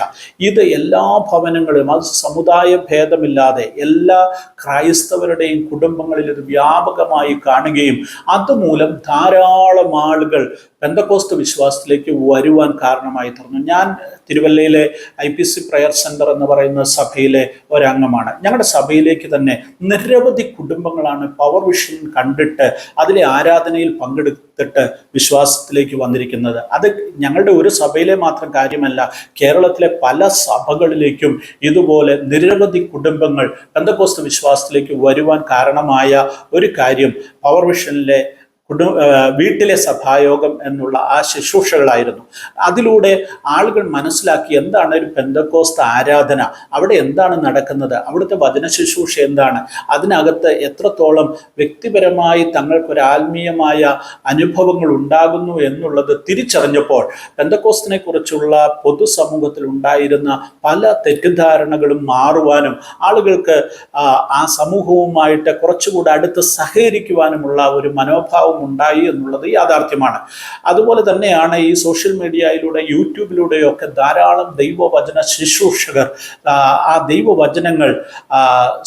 ഇത് എല്ലാ ഭവനങ്ങളും, അത് സമുദായ ഭേദമില്ലാതെ എല്ലാ ക്രൈസ്തവരുടെയും കുടുംബങ്ങളിൽ ഇത് വ്യാപകമായി കാണുകയും അതുമൂലം ധാരാളം ആളുകൾ പെന്തക്കോസ്ത് വിശ്വാസത്തിലേക്ക് വരുവാൻ കാരണമായി തീർന്നു. ഞാൻ തിരുവല്ലയിലെ IPC പ്രയർ സെന്റർ എന്ന് പറയുന്ന സഭയിലെ ഒരംഗമാണ്. ഞങ്ങളുടെ സഭയിലേക്ക് തന്നെ നിരവധി കുടുംബങ്ങളാണ് പവർ വിഷൻ കണ്ടിട്ട് അതിലെ ആരാധനയിൽ പങ്കെടുത്തിട്ട് വിശ്വാസത്തിലേക്ക് വന്നിരിക്കുന്നത്. അത് ഞങ്ങളുടെ ഒരു സഭയിലെ മാത്രം കാര്യമല്ല, കേരളത്തിലെ പല സഭകളിലേക്കും ഇതുപോലെ നിരവധി കുടുംബങ്ങൾ പെന്തക്കോസ്ത് വിശ്വാസത്തിലേക്ക് വരുവാൻ കാരണമായ ഒരു കാര്യം പവർ വിഷനിലെ വീട്ടിലെ സഭായോഗം എന്നുള്ള ആ ശുശ്രൂഷകളായിരുന്നു. അതിലൂടെ ആളുകൾ മനസ്സിലാക്കി എന്താണ് ഒരു പെന്തക്കോസ്ത് ആരാധന, അവിടെ എന്താണ് നടക്കുന്നത്, അവിടുത്തെ വചന ശുശ്രൂഷ എന്താണ്, അതിനകത്ത് എത്രത്തോളം വ്യക്തിപരമായി തങ്ങൾക്കൊരു ആത്മീയമായ അനുഭവങ്ങൾ ഉണ്ടാകുന്നു എന്നുള്ളത് തിരിച്ചറിഞ്ഞപ്പോൾ പെന്തക്കോസ്തിനെ കുറിച്ചുള്ള പൊതുസമൂഹത്തിൽ ഉണ്ടായിരുന്ന പല തെറ്റിദ്ധാരണകളും മാറുവാനും ആളുകൾക്ക് ആ സമൂഹവുമായിട്ട് കുറച്ചുകൂടെ അടുത്ത് സഹകരിക്കുവാനുമുള്ള ഒരു മനോഭാവം ഉണ്ടായി എന്നുള്ളത് യാഥാർത്ഥ്യമാണ്. അതുപോലെ തന്നെയാണ് ഈ സോഷ്യൽ മീഡിയയിലൂടെ യൂട്യൂബിലൂടെയൊക്കെ ധാരാളം ദൈവവചന ശുശ്രൂഷകർ ആ ദൈവവചനങ്ങൾ,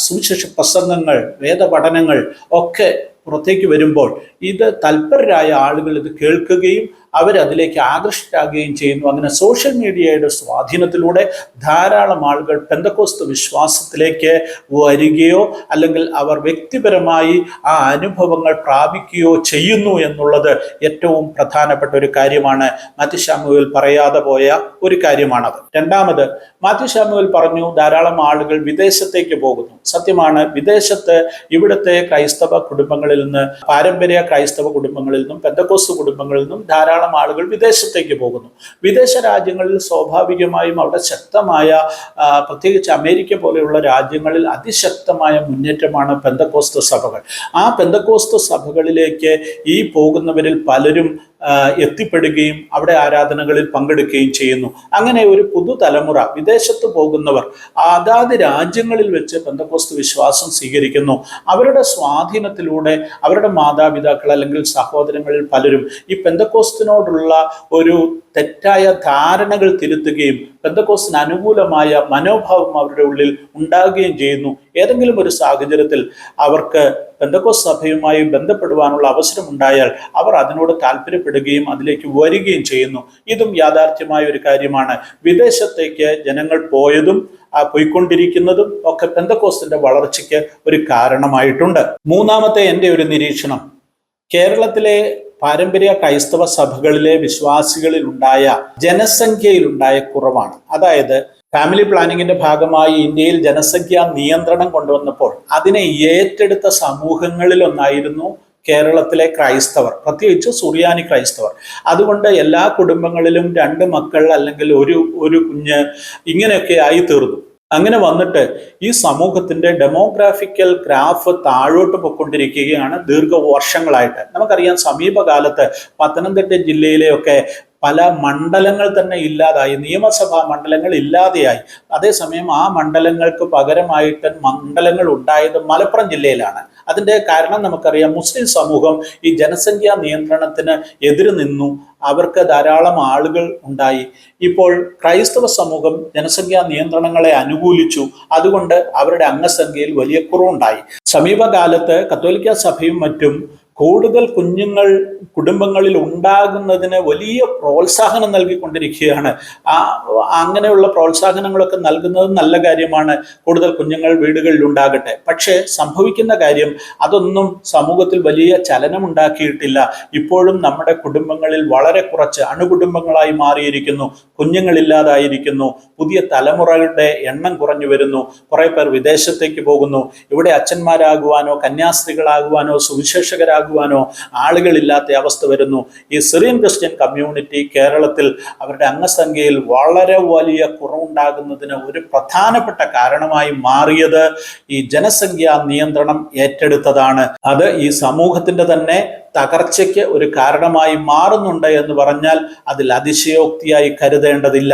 സുവിശേഷ പ്രസംഗങ്ങൾ, വേദപഠനങ്ങൾ ഒക്കെ പുറത്തേക്ക് വരുമ്പോൾ ഇത് തൽപരരായ ആളുകൾ ഇത് കേൾക്കുകയും അവരതിലേക്ക് ആകർഷിതരാകുകയും ചെയ്യുന്നു. അങ്ങനെ സോഷ്യൽ മീഡിയയുടെ സ്വാധീനത്തിലൂടെ ധാരാളം ആളുകൾ പെന്തക്കോസ്ത് വിശ്വാസത്തിലേക്ക് വരികയോ അല്ലെങ്കിൽ അവർ വ്യക്തിപരമായി ആ അനുഭവങ്ങൾ പ്രാപിക്കുകയോ ചെയ്യുന്നു എന്നുള്ളത് ഏറ്റവും പ്രധാനപ്പെട്ട ഒരു കാര്യമാണ്. മാത്യു ശാമുവേൽ പറയാതെ പോയ ഒരു കാര്യമാണത്. രണ്ടാമത്, മാത്യു ശാമുവേൽ പറഞ്ഞു ധാരാളം ആളുകൾ വിദേശത്തേക്ക് പോകുന്നു. സത്യമാണ്, വിദേശത്ത് ഇവിടുത്തെ ക്രൈസ്തവ കുടുംബങ്ങളിൽ നിന്ന്, പാരമ്പര്യ ക്രൈസ്തവ കുടുംബങ്ങളിൽ നിന്നും പെന്തക്കോസ്ത് കുടുംബങ്ങളിൽ നിന്നും ധാരാളം ആളുകൾ വിദേശത്തേക്ക് പോകുന്നു. വിദേശ രാജ്യങ്ങളിൽ സ്വാഭാവികമായും അവിടെ ശക്തമായ, പ്രത്യേകിച്ച് അമേരിക്ക പോലെയുള്ള രാജ്യങ്ങളിൽ അതിശക്തമായ മുന്നേറ്റമാണ് പെന്തക്കോസ്ത് സഭകൾ. ആ പെന്തക്കോസ്ത് സഭകളിലേക്ക് ഈ പോകുന്നവരിൽ പലരും എത്തിപ്പെടുകയും അവിടെ ആരാധനകളിൽ പങ്കെടുക്കുകയും ചെയ്യുന്നു. അങ്ങനെ ഒരു പുതുതലമുറ വിദേശത്ത് പോകുന്നവർ അതാത് രാജ്യങ്ങളിൽ വെച്ച് പെന്തക്കോസ്ത് വിശ്വാസം സ്വീകരിക്കുന്നു. അവരുടെ സ്വാധീനത്തിലൂടെ അവരുടെ മാതാപിതാക്കൾ അല്ലെങ്കിൽ സഹോദരങ്ങളിൽ പലരും ഈ പെന്തക്കോസ്തിനോടുള്ള ഒരു തെറ്റായ ധാരണകൾ തിരുത്തുകയും പെന്തക്കോസ്തിന് അനുകൂലമായ മനോഭാവം അവരുടെ ഉള്ളിൽ ഉണ്ടാകുകയും ചെയ്യുന്നു. ഏതെങ്കിലും ഒരു സാഹചര്യത്തിൽ അവർക്ക് പെന്തക്കോസ്ത് സഭയുമായി ബന്ധപ്പെടുവാനുള്ള അവസരം ഉണ്ടായാൽ അവർ അതിനോട് താല്പര്യപ്പെടുകയും അതിലേക്ക് വരികയും ചെയ്യുന്നു. ഇതും യാഥാർത്ഥ്യമായ ഒരു കാര്യമാണ്. വിദേശത്തേക്ക് ജനങ്ങൾ പോയതും പോയിക്കൊണ്ടിരിക്കുന്നതും ഒക്കെ പെന്തക്കോസ്തിന്റെ വളർച്ചയ്ക്ക് ഒരു കാരണമായിട്ടുണ്ട്. മൂന്നാമത്തെ എൻ്റെ ഒരു നിരീക്ഷണം, കേരളത്തിലെ പാരമ്പര്യ ക്രൈസ്തവ സഭകളിലെ വിശ്വാസികളിൽ ഉണ്ടായ ജനസംഖ്യയിലുണ്ടായ കുറവാണ്. അതായത് ഫാമിലി പ്ലാനിങ്ങിന്റെ ഭാഗമായി ഇന്ത്യയിൽ ജനസംഖ്യാ നിയന്ത്രണം കൊണ്ടുവന്നപ്പോൾ അതിനെ ഏറ്റെടുത്ത സമൂഹങ്ങളിൽ ഒന്നായിരുന്നു കേരളത്തിലെ ക്രൈസ്തവർ, പ്രത്യേകിച്ച് സുറിയാനി ക്രൈസ്തവർ. അതുകൊണ്ട് എല്ലാ കുടുംബങ്ങളിലും 2 മക്കൾ അല്ലെങ്കിൽ ഒരു കുഞ്ഞ് ഇങ്ങനെയൊക്കെ ആയി തീർന്നു. അങ്ങനെ വന്നിട്ട് ഈ സമൂഹത്തിന്റെ ഡെമോഗ്രാഫിക്കൽ ഗ്രാഫ് താഴോട്ട് പോയിക്കൊണ്ടിരിക്കുകയാണ് ദീർഘവർഷങ്ങളായിട്ട്. നമുക്കറിയാം, സമീപകാലത്ത് പത്തനംതിട്ട ജില്ലയിലെയൊക്കെ പല മണ്ഡലങ്ങൾ തന്നെ ഇല്ലാതായി, നിയമസഭാ മണ്ഡലങ്ങൾ ഇല്ലാതെയായി. അതേസമയം ആ മണ്ഡലങ്ങൾക്ക് പകരമായിട്ട് മണ്ഡലങ്ങൾ ഉണ്ടായത് മലപ്പുറം ജില്ലയിലാണ്. അതിൻ്റെ കാരണം നമുക്കറിയാം, മുസ്ലിം സമൂഹം ഈ ജനസംഖ്യാ നിയന്ത്രണത്തിന് എതിര് നിന്നു, അവർക്ക് ധാരാളം ആളുകൾ ഉണ്ടായി. ഇപ്പോൾ ക്രൈസ്തവ സമൂഹം ജനസംഖ്യാ നിയന്ത്രണങ്ങളെ അനുകൂലിച്ചു, അതുകൊണ്ട് അവരുടെ അംഗസംഖ്യയിൽ വലിയ കുറവുണ്ടായി. സമീപകാലത്ത് കത്തോലിക്ക സഭയും മറ്റും കൂടുതൽ കുഞ്ഞുങ്ങൾ കുടുംബങ്ങളിൽ ഉണ്ടാകുന്നതിന് വലിയ പ്രോത്സാഹനം നൽകിക്കൊണ്ടിരിക്കുകയാണ്. അങ്ങനെയുള്ള പ്രോത്സാഹനങ്ങളൊക്കെ നൽകുന്നത് നല്ല കാര്യമാണ്, കൂടുതൽ കുഞ്ഞുങ്ങൾ വീടുകളിൽ ഉണ്ടാകട്ടെ. പക്ഷേ സംഭവിക്കുന്ന കാര്യം, അതൊന്നും സമൂഹത്തിൽ വലിയ ചലനമുണ്ടാക്കിയിട്ടില്ല. ഇപ്പോഴും നമ്മുടെ കുടുംബങ്ങളിൽ വളരെ കുറച്ച് അണുകുടുംബങ്ങളായി മാറിയിരിക്കുന്നു, കുഞ്ഞുങ്ങളില്ലാതായിരിക്കുന്നു, പുതിയ തലമുറകളുടെ എണ്ണം കുറഞ്ഞു വരുന്നു, കുറെ പേർ വിദേശത്തേക്ക് പോകുന്നു. ഇവിടെ അച്ഛന്മാരാകുവാനോ കന്യാസ്ത്രീകളാകുവാനോ സുവിശേഷകരാകുവാനോ ഉണ്ടാകുവാനോ ആളുകളില്ലാത്ത അവസ്ഥ വരുന്നു. ഈ സിറിയൻ ക്രിസ്ത്യൻ കമ്മ്യൂണിറ്റി കേരളത്തിൽ അവരുടെ അംഗസംഖ്യയിൽ വളരെ വലിയ കുറവുണ്ടാകുന്നതിന് ഒരു പ്രധാനപ്പെട്ട കാരണമായി മാറിയത് ഈ ജനസംഖ്യാ നിയന്ത്രണം ഏറ്റെടുത്തതാണ്. അത് ഈ സമൂഹത്തിന്റെ തന്നെ തകർച്ചയ്ക്ക് ഒരു കാരണമായി മാറുന്നുണ്ട് എന്ന് പറഞ്ഞാൽ അതിൽ അതിശയോക്തിയായി കരുതേണ്ടതില്ല.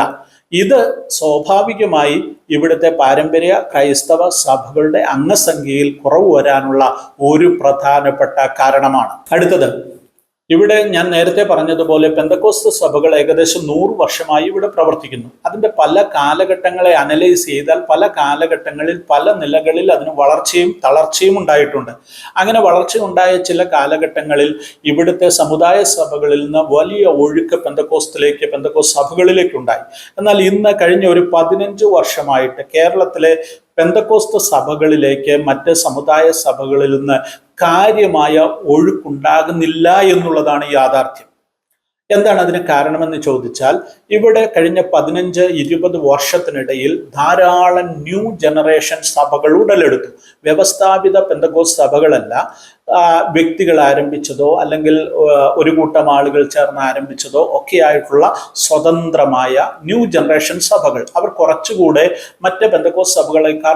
ഇത് സ്വാഭാവികമായി ഇവിടുത്തെ പാരമ്പര്യ ക്രൈസ്തവ സഭകളുടെ അംഗസംഖ്യയിൽ കുറവ് വരാനുള്ള ഒരു പ്രധാനപ്പെട്ട കാരണമാണ്. അടുത്തത്, ഇവിടെ ഞാൻ നേരത്തെ പറഞ്ഞതുപോലെ പെന്തക്കോസ്ത് സഭകൾ ഏകദേശം 100 വർഷമായി ഇവിടെ പ്രവർത്തിക്കുന്നു. അതിൻ്റെ പല കാലഘട്ടങ്ങളെ അനലൈസ് ചെയ്താൽ പല കാലഘട്ടങ്ങളിൽ പല നിലകളിൽ അതിന് വളർച്ചയും തളർച്ചയും ഉണ്ടായിട്ടുണ്ട്. അങ്ങനെ വളർച്ച ഉണ്ടായ ചില കാലഘട്ടങ്ങളിൽ ഇവിടുത്തെ സമുദായ സഭകളിൽ നിന്ന് വലിയ ഒഴുക്ക് പെന്തക്കോസ്ത് സഭകളിലേക്കുണ്ടായി. എന്നാൽ ഇന്ന് കഴിഞ്ഞ ഒരു 15 വർഷമായിട്ട് കേരളത്തിലെ പെന്തക്കോസ്ത് സഭകളിലേക്ക് മറ്റ് സമുദായ സഭകളിൽ നിന്ന് കാര്യമായ ഒഴുക്കുണ്ടാകുന്നില്ല എന്നുള്ളതാണ് യാഥാർത്ഥ്യം. എന്താണ് അതിന് കാരണമെന്ന് ചോദിച്ചാൽ, ഇവിടെ കഴിഞ്ഞ 15-20 വർഷത്തിനിടയിൽ ധാരാളം ന്യൂ ജനറേഷൻ സഭകൾ ഉടലെടുത്തു. വ്യവസ്ഥാപിത പെന്തക്കോസ്ത് സഭകളല്ല, വ്യക്തികൾ ആരംഭിച്ചതോ അല്ലെങ്കിൽ ഒരു കൂട്ടം ആളുകൾ ചേർന്ന് ആരംഭിച്ചതോ ഒക്കെയായിട്ടുള്ള സ്വതന്ത്രമായ ന്യൂ ജനറേഷൻ സഭകൾ. അവർ കുറച്ചുകൂടെ മറ്റ് പെന്തക്കോസ്ത് സഭകളെക്കാൾ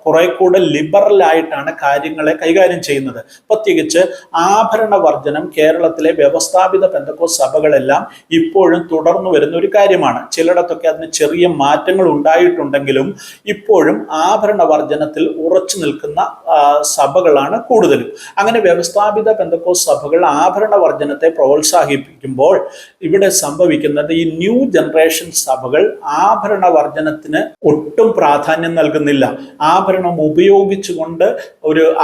കുറെ കൂടെ ലിബറലായിട്ടാണ് കാര്യങ്ങളെ കൈകാര്യം ചെയ്യുന്നത്. പ്രത്യേകിച്ച് ആഭരണ വർജനം കേരളത്തിലെ വ്യവസ്ഥാപിത പെന്തക്കോസ്ത് സഭകളെല്ലാം ഇപ്പോഴും തുടർന്നു വരുന്ന ഒരു കാര്യമാണ്. ചിലയിടത്തൊക്കെ അതിന് ചെറിയ മാറ്റങ്ങൾ ഉണ്ടായിട്ടുണ്ടെങ്കിലും ഇപ്പോഴും ആഭരണ വർജനത്തിൽ ഉറച്ചു നിൽക്കുന്ന സഭകളാണ് കൂടുതലും. അങ്ങനെ വ്യവസ്ഥാപിത പെന്തക്കോസ്ത് സഭകൾ ആഭരണ വർജനത്തെ പ്രോത്സാഹിപ്പിക്കുമ്പോൾ ഇവിടെ സംഭവിക്കുന്നത് ഈ ന്യൂ ജനറേഷൻ സഭകൾ ആഭരണ വർജനത്തിന് ഒട്ടും പ്രാധാന്യം നൽകുന്നില്ല. ആഭരണം ഉപയോഗിച്ചുകൊണ്ട്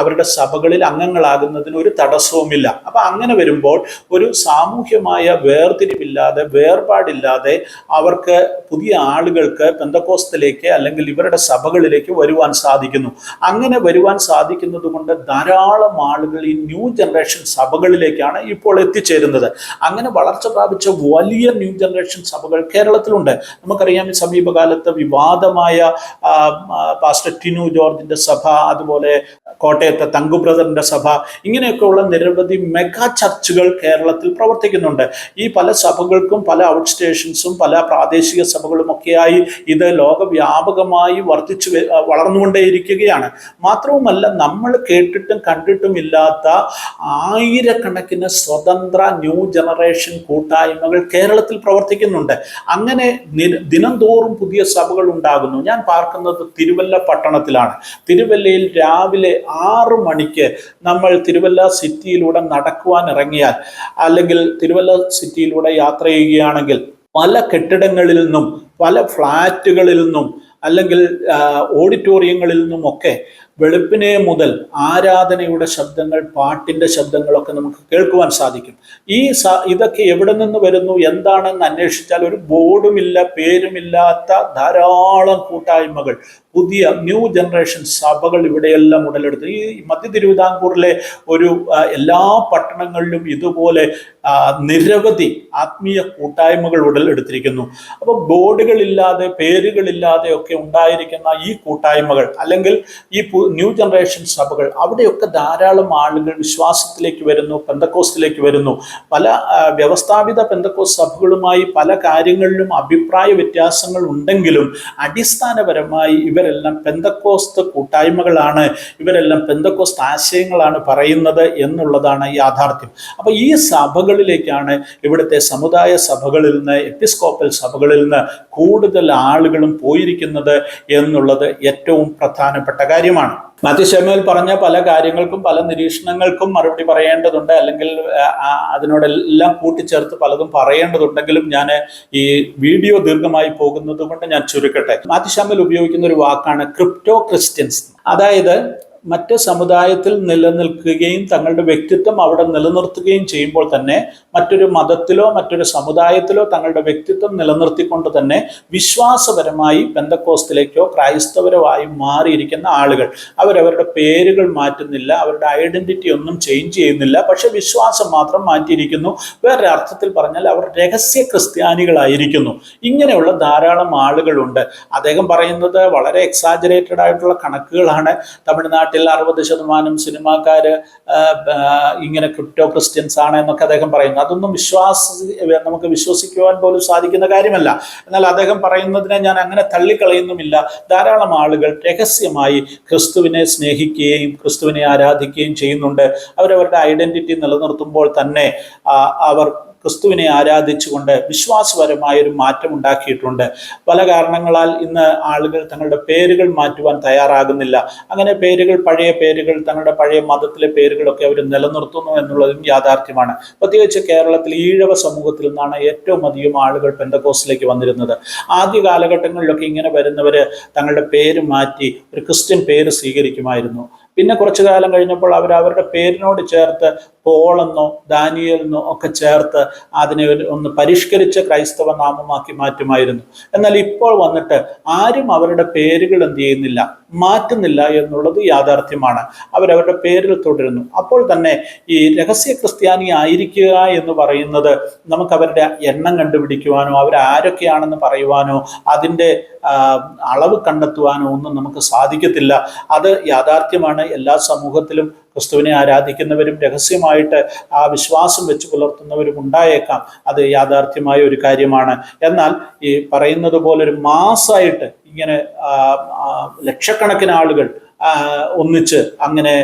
അവരുടെ സഭകളിൽ അംഗങ്ങളാകുന്നതിന് ഒരു തടസ്സവുമില്ല. അപ്പൊ അങ്ങനെ വരുമ്പോൾ ഒരു സാമൂഹ്യമായ വേർതിരിവില്ലാതെ വേർപാടില്ലാതെ അവർക്ക് പുതിയ ആളുകൾക്ക് പെന്തക്കോസ്തിലേക്ക് അല്ലെങ്കിൽ ഇവരുടെ സഭകളിലേക്ക് വരുവാൻ സാധിക്കുന്നു. അങ്ങനെ വരുവാൻ സാധിക്കുന്നത് കൊണ്ട് ധാരാളം ആളുകൾ ഈ ന്യൂ ജനറേഷൻ സഭകളിലേക്കാണ് ഇപ്പോൾ എത്തിച്ചേരുന്നത്. അങ്ങനെ വളർച്ച പ്രാപിച്ച വലിയ ന്യൂ ജനറേഷൻ സഭകൾ കേരളത്തിലുണ്ട്. നമുക്കറിയാം, ഈ സമീപകാലത്ത് വിവാദമായ പാസ്റ്റർ ടിനു ജോർജിന്റെ സഭ, അതുപോലെ കോട്ടയത്തെ തങ്കു ബ്രദറിന്റെ സഭ, ഇങ്ങനെയൊക്കെയുള്ള നിരവധി മെഗാ ചർച്ചുകൾ കേരളത്തിൽ പ്രവർത്തിക്കുന്നുണ്ട്. ഈ പല സഭകൾക്കും പല ഔട്ട് സ്റ്റേഷൻസും പല പ്രാദേശിക സഭകളും ഒക്കെയായി ഇത് ലോകവ്യാപകമായി വളർന്നുകൊണ്ടേയിരിക്കുകയാണ്. മാത്രവുമല്ല, നമ്മൾ കേട്ടിട്ടും കണ്ടിട്ടും ഇല്ലാത്ത ആയിരക്കണക്കിന് സ്വതന്ത്ര ന്യൂ ജനറേഷൻ കൂട്ടായ്മകൾ കേരളത്തിൽ പ്രവർത്തിക്കുന്നുണ്ട്. അങ്ങനെ ദിനം തോറും പുതിയ സഭകൾ ഉണ്ടാകുന്നു. ഞാൻ പാർക്കുന്നത് തിരുവല്ല പട്ടണത്തിലാണ്. തിരുവല്ലയിൽ രാവിലെ 6 മണിക്ക് നമ്മൾ തിരുവല്ല സിറ്റിയിലൂടെ നടക്കുവാൻ ഇറങ്ങിയാൽ അല്ലെങ്കിൽ തിരുവല്ല സിറ്റിയിലൂടെ യാത്ര ചെയ്യുകയാണെങ്കിൽ പല കെട്ടിടങ്ങളിൽ നിന്നും പല ഫ്ലാറ്റുകളിൽ നിന്നും അല്ലെങ്കിൽ ഓഡിറ്റോറിയങ്ങളിൽ നിന്നുമൊക്കെ വെളുപ്പിനെ മുതൽ ആരാധനയുടെ ശബ്ദങ്ങൾ, പാട്ടിൻ്റെ ശബ്ദങ്ങളൊക്കെ നമുക്ക് കേൾക്കുവാൻ സാധിക്കും. ഇതൊക്കെ എവിടെ നിന്ന് വരുന്നു എന്താണെന്ന് അന്വേഷിച്ചാൽ ഒരു ബോർഡുമില്ല, പേരുമില്ലാത്ത ധാരാളം കൂട്ടായ്മകൾ, പുതിയ ന്യൂ ജനറേഷൻ സഭകൾ ഇവിടെയെല്ലാം ഉടലെടുത്തു. ഈ മധ്യ തിരുവിതാംകൂറിലെ എല്ലാ പട്ടണങ്ങളിലും ഇതുപോലെ നിരവധി ആത്മീയ കൂട്ടായ്മകൾ ഉടലെടുത്തിരിക്കുന്നു. അപ്പോൾ ബോർഡുകളില്ലാതെ പേരുകളില്ലാതെ ഒക്കെ ഉണ്ടായിരിക്കുന്ന ഈ കൂട്ടായ്മകൾ അല്ലെങ്കിൽ ഈ ന്യൂ ജനറേഷൻ സഭകൾ, അവിടെയൊക്കെ ധാരാളം ആളുകൾ വിശ്വാസത്തിലേക്ക് വരുന്നു, പെന്തക്കോസ്തിലേക്ക് വരുന്നു. പല വ്യവസ്ഥാപിത പെന്തക്കോസ്ത് സഭകളുമായി പല കാര്യങ്ങളിലും അഭിപ്രായ വ്യത്യാസങ്ങൾ ഉണ്ടെങ്കിലും അടിസ്ഥാനപരമായി ഇവരെല്ലാം പെന്തക്കോസ്ത് കൂട്ടായ്മകളാണ്, ഇവരെല്ലാം പെന്തക്കോസ്ത് ആശയങ്ങളാണ് പറയുന്നത് എന്നുള്ളതാണ് യാഥാർത്ഥ്യം. അപ്പോൾ ഈ സഭകളിലേക്കാണ് ഇവിടുത്തെ സമുദായ സഭകളിൽ നിന്ന്, എപ്പിസ്കോപ്പൽ സഭകളിൽ നിന്ന് കൂടുതൽ ആളുകളും പോയിരിക്കുന്നത് എന്നുള്ളത് ഏറ്റവും പ്രധാനപ്പെട്ട കാര്യമാണ്. മാത്യു ശാമുവേൽ പറഞ്ഞ പല കാര്യങ്ങൾക്കും പല നിരീക്ഷണങ്ങൾക്കും മറുപടി പറയേണ്ടതുണ്ട്, അല്ലെങ്കിൽ അതിനോടെല്ലാം കൂട്ടിച്ചേർത്ത് പലതും പറയേണ്ടതുണ്ടെങ്കിലും ഞാൻ ഈ വീഡിയോ ദീർഘമായി പോകുന്നത് കൊണ്ട് ഞാൻ ചുരുക്കട്ടെ. മാത്യു ശാമുവേൽ ഉപയോഗിക്കുന്ന ഒരു വാക്കാണ് ക്രിപ്റ്റോ ക്രിസ്ത്യൻസ്. അതായത് മറ്റ് സമുദായത്തിൽ നിലനിൽക്കുകയും തങ്ങളുടെ വ്യക്തിത്വം അവിടെ നിലനിർത്തുകയും ചെയ്യുമ്പോൾ തന്നെ മറ്റൊരു മതത്തിലോ മറ്റൊരു സമുദായത്തിലോ തങ്ങളുടെ വ്യക്തിത്വം നിലനിർത്തിക്കൊണ്ട് തന്നെ വിശ്വാസപരമായി പെന്തക്കോസ്തിലേക്കോ ക്രൈസ്തവരോ ആയി മാറിയിരിക്കുന്ന ആളുകൾ. അവരവരുടെ പേരുകൾ മാറ്റുന്നില്ല, അവരുടെ ഐഡന്റിറ്റി ഒന്നും ചേഞ്ച് ചെയ്യുന്നില്ല, പക്ഷെ വിശ്വാസം മാത്രം മാറ്റിയിരിക്കുന്നു. വേറൊരു അർത്ഥത്തിൽ പറഞ്ഞാൽ അവർ രഹസ്യ ക്രിസ്ത്യാനികളായിരിക്കുന്നു. ഇങ്ങനെയുള്ള ധാരാളം ആളുകളുണ്ട്. അദ്ദേഹം പറയുന്നത് വളരെ എക്സാജറേറ്റഡ് ആയിട്ടുള്ള കണക്കുകളാണ്. തമിഴ്നാട്ടിൽ നാട്ടിൽ 60% സിനിമാക്കാര് ഇങ്ങനെ ക്രിപ്റ്റോ ക്രിസ്ത്യൻസ് ആണ് എന്നൊക്കെ അദ്ദേഹം പറയുന്നു. അതൊന്നും നമുക്ക് വിശ്വസിക്കുവാൻ പോലും സാധിക്കുന്ന കാര്യമല്ല. എന്നാൽ അദ്ദേഹം പറയുന്നതിനെ ഞാൻ അങ്ങനെ തള്ളിക്കളയുന്നുമില്ല. ധാരാളം ആളുകൾ രഹസ്യമായി ക്രിസ്തുവിനെ സ്നേഹിക്കുകയും ക്രിസ്തുവിനെ ആരാധിക്കുകയും ചെയ്യുന്നുണ്ട്. അവരവരുടെ ഐഡന്റിറ്റി നിലനിർത്തുമ്പോൾ തന്നെ അവർ ക്രിസ്തുവിനെ ആരാധിച്ചുകൊണ്ട് വിശ്വാസപരമായ ഒരു മാറ്റം ഉണ്ടാക്കിയിട്ടുണ്ട്. പല കാരണങ്ങളാൽ ഇന്ന് ആളുകൾ തങ്ങളുടെ പേരുകൾ മാറ്റുവാൻ തയ്യാറാകുന്നില്ല. അങ്ങനെ പഴയ പേരുകൾ, തങ്ങളുടെ പഴയ മതത്തിലെ പേരുകളൊക്കെ അവർ നിലനിർത്തുന്നു എന്നുള്ളതും യാഥാർത്ഥ്യമാണ്. പ്രത്യേകിച്ച് കേരളത്തിൽ ഈഴവ സമൂഹത്തിൽ നിന്നാണ് ഏറ്റവും അധികം ആളുകൾ പെന്തക്കോസ്തിലേക്ക് വന്നിരുന്നത്. ആദ്യ കാലഘട്ടങ്ങളിലൊക്കെ ഇങ്ങനെ വരുന്നവര് തങ്ങളുടെ പേര് മാറ്റി ഒരു ക്രിസ്ത്യൻ പേര് സ്വീകരിക്കുമായിരുന്നു. പിന്നെ കുറച്ചു കാലം കഴിഞ്ഞപ്പോൾ അവരുടെ പേരിനോട് ചേർത്ത് പോളെന്നോ ദാനിയേലെന്നോ ഒക്കെ ചേർത്ത് അതിനെ ഒന്ന് പരിഷ്കരിച്ച ക്രൈസ്തവ നാമമാക്കി മാറ്റുമായിരുന്നു. എന്നാൽ ഇപ്പോൾ വന്നിട്ട് ആരും അവരുടെ പേരുകൾ എന്ത് ചെയ്യുന്നില്ല, മാറ്റുന്നില്ല എന്നുള്ളത് യാഥാർത്ഥ്യമാണ്. അവരവരുടെ പേരിൽ തുടരുന്നു. അപ്പോൾ തന്നെ ഈ രഹസ്യ ക്രിസ്ത്യാനി ആയിരിക്കുക എന്ന് പറയുന്നത് നമുക്ക് അവരുടെ എണ്ണം കണ്ടുപിടിക്കുവാനോ അവരാരൊക്കെയാണെന്ന് പറയുവാനോ അതിൻ്റെ അളവ് കണ്ടെത്തുവാനോ ഒന്നും നമുക്ക് സാധിക്കത്തില്ല. അത് യാഥാർത്ഥ്യമാണ്. എല്ലാ സമൂഹത്തിലും ക്രിസ്തുവിനെ ആരാധിക്കുന്നവരും രഹസ്യമായിട്ട് ആ വിശ്വാസം വെച്ച് പുലർത്തുന്നവരും ഉണ്ടായേക്കാം. അത് യാഥാർത്ഥ്യമായ ഒരു കാര്യമാണ്. എന്നാൽ ഈ പറയുന്നത് പോലെ ഒരു മാസമായിട്ട് ഇങ്ങനെ ലക്ഷക്കണക്കിന് ആളുകൾ ഒന്നിച്ച് അങ്ങനെ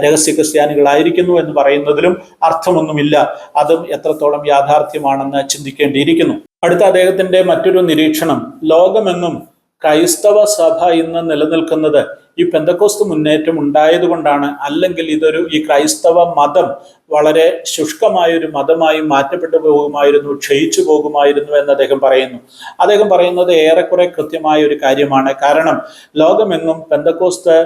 രഹസ്യ ക്രിസ്ത്യാനികളായിരിക്കുന്നു എന്ന് പറയുന്നതിലും അർത്ഥമൊന്നുമില്ല. അതും എത്രത്തോളം യാഥാർത്ഥ്യമാണെന്ന് ചിന്തിക്കേണ്ടിയിരിക്കുന്നു. അടുത്ത അദ്ദേഹത്തിന്റെ മറ്റൊരു നിരീക്ഷണം, ലോകമെങ്ങും ക്രൈസ്തവ സഭ ഇന്ന് നിലനിൽക്കുന്നത് ഈ പെന്തക്കോസ്ത് മുന്നേറ്റം ഉണ്ടായതുകൊണ്ടാണ്. അല്ലെങ്കിൽ ഈ ക്രൈസ്തവ മതം വളരെ ശുഷ്കമായൊരു മതമായി മാറ്റപ്പെട്ടു പോകുമായിരുന്നു, ക്ഷയിച്ചു പോകുമായിരുന്നു എന്ന് അദ്ദേഹം പറയുന്നു. അദ്ദേഹം പറയുന്നത് ഏറെക്കുറെ കൃത്യമായ ഒരു കാര്യമാണ്. കാരണം ലോകമെങ്ങും പെന്തക്കോസ്ത്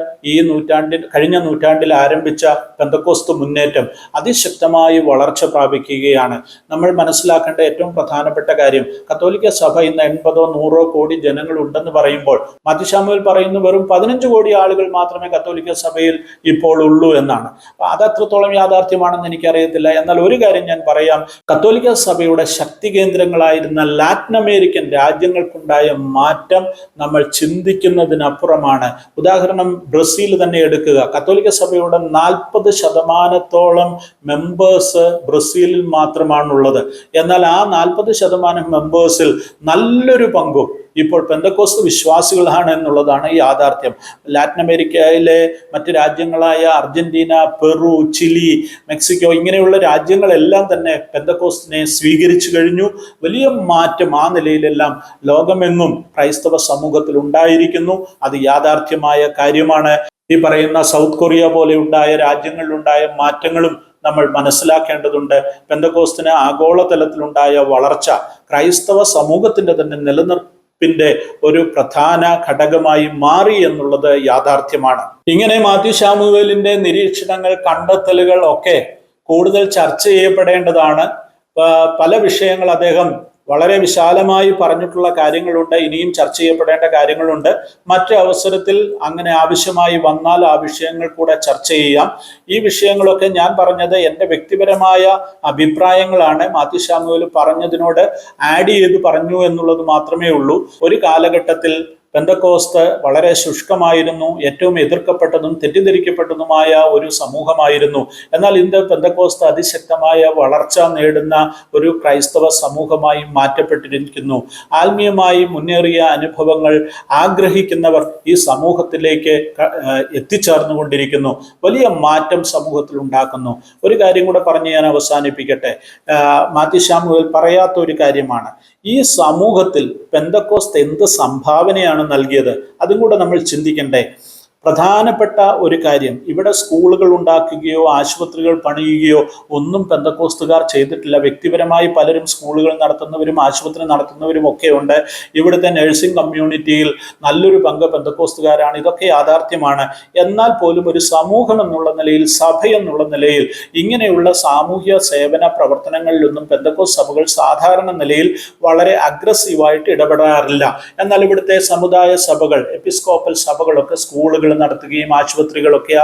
കഴിഞ്ഞ നൂറ്റാണ്ടിൽ ആരംഭിച്ച പെന്തക്കോസ്ത് മുന്നേറ്റം അതിശക്തമായി വളർച്ച പ്രാപിക്കുകയാണ്. നമ്മൾ മനസ്സിലാക്കേണ്ട ഏറ്റവും പ്രധാനപ്പെട്ട കാര്യം, കത്തോലിക്ക സഭ ഇന്ന് 80-100 കോടി ജനങ്ങൾ ഉണ്ടെന്ന് പറയുമ്പോൾ മാത്യു ശാമുവേൽ പറയുന്നു വെറും 15 കോടി ആളുകൾ മാത്രമേ കത്തോലിക്ക സഭയിൽ ഇപ്പോൾ ഉള്ളൂ എന്നാണ്. അത് അത്രത്തോളം യാഥാർത്ഥ്യമാണെന്ന് എനിക്കറിയത്തില്ല. എന്നാൽ ഒരു കാര്യം ഞാൻ പറയാം, കത്തോലിക്ക സഭയുടെ ശക്തി കേന്ദ്രങ്ങളായിരുന്ന ലാറ്റിൻ അമേരിക്കൻ രാജ്യങ്ങൾക്കുണ്ടായ മാറ്റം നമ്മൾ ചിന്തിക്കുന്നതിനപ്പുറമാണ്. ഉദാഹരണം ബ്രസീൽ തന്നെ എടുക്കുക. കത്തോലിക്ക സഭയുടെ 40% മെമ്പേഴ്സ് ബ്രസീലിൽ മാത്രമാണുള്ളത്. എന്നാൽ ആ 40% മെമ്പേഴ്സിൽ നല്ലൊരു പങ്കും ഇപ്പോൾ പെന്തക്കോസ്ത് വിശ്വാസികളാണ് എന്നുള്ളതാണ് യാഥാർത്ഥ്യം. ലാറ്റിൻ അമേരിക്കയിലെ മറ്റ് രാജ്യങ്ങളായ അർജന്റീന, പെറു, ചിലി, മെക്സിക്കോ ഇങ്ങനെയുള്ള രാജ്യങ്ങളെല്ലാം തന്നെ പെന്തക്കോസ്തിനെ സ്വീകരിച്ചു കഴിഞ്ഞു. വലിയ മാറ്റം ആ നിലയിലെല്ലാം ലോകമെങ്ങും ക്രൈസ്തവ സമൂഹത്തിൽ ഉണ്ടായിരിക്കുന്നു. അത് യാഥാർത്ഥ്യമായ കാര്യമാണ്. ഈ പറയുന്ന സൗത്ത് കൊറിയ പോലെ ഉണ്ടായ രാജ്യങ്ങളിലുണ്ടായ മാറ്റങ്ങളും നമ്മൾ മനസ്സിലാക്കേണ്ടതുണ്ട്. പെന്തക്കോസ്തിന് ആഗോളതലത്തിലുണ്ടായ വളർച്ച ക്രൈസ്തവ സമൂഹത്തിന്റെ തന്നെ നിലനിർപ്പിന്റെ ഒരു പ്രധാന ഘടകമായി മാറി എന്നുള്ളത് യാഥാർത്ഥ്യമാണ്. ഇങ്ങനെ മാത്യു ശാമുവേലിന്റെ നിരീക്ഷണങ്ങൾ, കണ്ടെത്തലുകൾ ഒക്കെ കൂടുതൽ ചർച്ച ചെയ്യപ്പെടേണ്ടതാണ്. പല വിഷയങ്ങൾ അദ്ദേഹം വളരെ വിശാലമായി പറഞ്ഞിട്ടുള്ള കാര്യങ്ങളുണ്ട്. ഇനിയും ചർച്ച ചെയ്യപ്പെടേണ്ട കാര്യങ്ങളുണ്ട്. മറ്റു അവസരത്തിൽ അങ്ങനെ ആവശ്യമായി വന്നാൽ ആ വിഷയങ്ങൾ കൂടെ ചർച്ച ചെയ്യാം. ഈ വിഷയങ്ങളൊക്കെ ഞാൻ പറഞ്ഞത് എൻ്റെ വ്യക്തിപരമായ അഭിപ്രായങ്ങളാണ്. മാത്യു ശാമുവേൽ പറഞ്ഞതിനോട് ആഡ് ചെയ്ത് പറഞ്ഞു എന്നുള്ളത് മാത്രമേ ഉള്ളൂ. ഒരു കാലഘട്ടത്തിൽ പെന്തക്കോസ്ത് വളരെ ശുഷ്കമായിരുന്നു, ഏറ്റവും എതിർക്കപ്പെട്ടതും തെറ്റിദ്ധരിക്കപ്പെട്ടതുമായ ഒരു സമൂഹമായിരുന്നു. എന്നാൽ ഇന്ന് പെന്തക്കോസ്ത് അതിശക്തമായ വളർച്ച നേടുന്ന ഒരു ക്രൈസ്തവ സമൂഹമായി മാറ്റപ്പെട്ടിരിക്കുന്നു. ആത്മീയമായി മുന്നേറിയ അനുഭവങ്ങൾ ആഗ്രഹിക്കുന്നവർ ഈ സമൂഹത്തിലേക്ക് എത്തിച്ചേർന്നുകൊണ്ടിരിക്കുന്നു. വലിയ മാറ്റം സമൂഹത്തിൽ ഉണ്ടാക്കുന്നു. ഒരു കാര്യം കൂടെ പറഞ്ഞ് ഞാൻ അവസാനിപ്പിക്കട്ടെ. മാത്യു ശാമുവേൽ പറയാത്ത ഒരു കാര്യമാണ്, ഈ സമൂഹത്തിൽ പെന്തക്കോസ്ത് എന്ത് സംഭാവനയാണ് നൽകിയത്? അതും കൂടെ നമ്മൾ ചിന്തിക്കണ്ടേ. പ്രധാനപ്പെട്ട ഒരു കാര്യം, ഇവിടെ സ്കൂളുകൾ ഉണ്ടാക്കുകയോ ആശുപത്രികൾ പണിയുകയോ ഒന്നും പെന്തക്കോസ്തുകാർ ചെയ്തിട്ടില്ല. വ്യക്തിപരമായി പലരും സ്കൂളുകൾ നടത്തുന്നവരും ആശുപത്രി നടത്തുന്നവരും ഒക്കെ ഉണ്ട്. ഇവിടുത്തെ നഴ്സിംഗ് കമ്മ്യൂണിറ്റിയിൽ നല്ലൊരു പങ്ക് പെന്തക്കോസ്തുകാരാണ്. ഇതൊക്കെ യാഥാർത്ഥ്യമാണ്. എന്നാൽ പോലും ഒരു സമൂഹം എന്നുള്ള നിലയിൽ, സഭ എന്നുള്ള നിലയിൽ ഇങ്ങനെയുള്ള സാമൂഹ്യ സേവന പ്രവർത്തനങ്ങളിലൊന്നും പെന്തക്കോസ്ത് സഭകൾ സാധാരണ നിലയിൽ വളരെ അഗ്രസീവായിട്ട് ഇടപെടാറില്ല. എന്നാൽ ഇവിടുത്തെ സമുദായ സഭകൾ, എപ്പിസ്കോപ്പൽ സഭകളൊക്കെ സ്കൂളുകൾ നടത്തുകയും ആശുപത്രികളൊക്കെ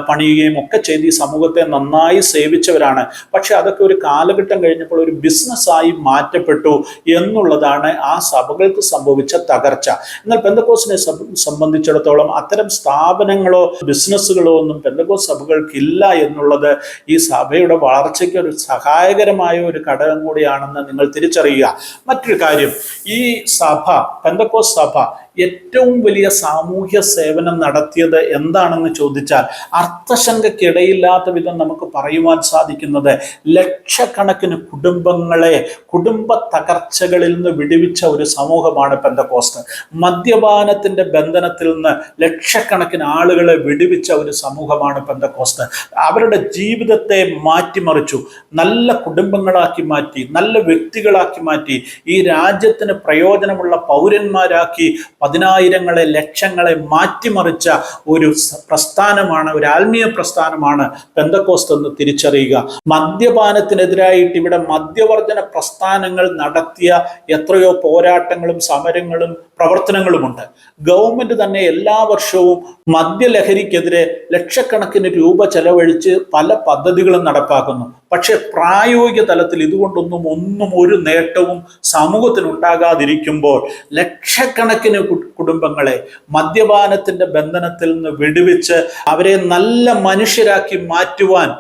പണിയുകയും ഒക്കെ ചെയ്ത് ഈ സമൂഹത്തെ നന്നായി സേവിച്ചവരാണ്. പക്ഷെ അതൊക്കെ ഒരു കാലഘട്ടം കഴിഞ്ഞപ്പോൾ ഒരു ബിസിനസ്സായി മാറ്റപ്പെട്ടു എന്നുള്ളതാണ് ആ സഭകൾക്ക് സംഭവിച്ച തകർച്ച. എന്നാൽ പെന്തക്കോസ്തിനെ സംബന്ധിച്ചിടത്തോളം അത്തരം സ്ഥാപനങ്ങളോ ബിസിനസ്സുകളോ ഒന്നും പെന്തക്കോസ്ത് സഭകൾക്കില്ല എന്നുള്ളത് ഈ സഭയുടെ വളർച്ചയ്ക്ക് ഒരു സഹായകരമായ ഒരു ഘടകം കൂടിയാണെന്ന് നിങ്ങൾ തിരിച്ചറിയുക. മറ്റൊരു കാര്യം, ഈ സഭ, പെന്തക്കോസ്ത് സഭ ഏറ്റവും വലിയ സാമൂഹ്യ സേവനം നടത്തിയത് എന്താണെന്ന് ചോദിച്ചാൽ അർത്ഥശങ്കയ്ക്കിടയില്ലാത്ത വിധം നമുക്ക് പറയുവാൻ സാധിക്കുന്നത് ലക്ഷക്കണക്കിന് കുടുംബങ്ങളെ കുടുംബ തകർച്ചകളിൽ നിന്ന് വിടുവിച്ച ഒരു സമൂഹമാണ് പെന്തക്കോസ്ത്. മദ്യപാനത്തിന്റെ ബന്ധനത്തിൽ നിന്ന് ലക്ഷക്കണക്കിന് ആളുകളെ വിടുവിച്ച ഒരു സമൂഹമാണ് പെന്തക്കോസ്ത്. അവരുടെ ജീവിതത്തെ മാറ്റിമറിച്ചു, നല്ല കുടുംബങ്ങളാക്കി മാറ്റി, നല്ല വ്യക്തികളാക്കി മാറ്റി, ഈ രാജ്യത്തിന് പ്രയോജനമുള്ള പൗരന്മാരാക്കി പതിനായിരങ്ങളെ ലക്ഷങ്ങളെ മാറ്റിമറിച്ച ഒരു പ്രസ്ഥാനമാണ്, ഒരു ആത്മീയ പ്രസ്ഥാനമാണ് പെന്തക്കോസ്ത് എന്ന് തിരിച്ചറിയുക. മദ്യപാനത്തിനെതിരായിട്ട് ഇവിടെ മദ്യവർജന പ്രസ്ഥാനങ്ങൾ നടത്തിയ എത്രയോ പോരാട്ടങ്ങളും സമരങ്ങളും പ്രവർത്തനങ്ങളുമുണ്ട്. ഗവൺമെന്റ് തന്നെ എല്ലാ വർഷവും മദ്യലഹരിക്കെതിരെ ലക്ഷക്കണക്കിന് രൂപ ചെലവഴിച്ച് പല പദ്ധതികളും നടപ്പാക്കുന്നു. പക്ഷെ പ്രായോഗിക തലത്തിൽ ഇതുകൊണ്ടൊന്നും ഒരു നേട്ടവും സമൂഹത്തിനുണ്ടാകാതിരിക്കുമ്പോൾ ലക്ഷക്കണക്കിന് കുടുംബങ്ങളെ മദ്യപാനത്തിന്റെ ബന്ധനത്തിൽ നിന്ന് വിടുവിച്ച് അവരെ നല്ല മനുഷ്യരാക്കി മാറ്റുവാൻ,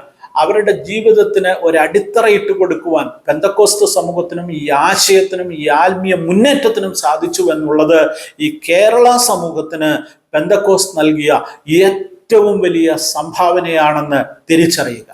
അവരുടെ ജീവിതത്തിന് ഒരു അടിത്തറയിട്ട് കൊടുക്കുവാൻ പെന്തക്കോസ്ത് സമൂഹത്തിനും ഈ ആശയത്തിനും ഈ ആത്മീയ മുന്നേറ്റത്തിനും സാധിച്ചു എന്നുള്ളത് ഈ കേരള സമൂഹത്തിന് പെന്തക്കോസ്ത് നൽകിയ ഏറ്റവും വലിയ സംഭാവനയാണെന്ന് തിരിച്ചറിയുക.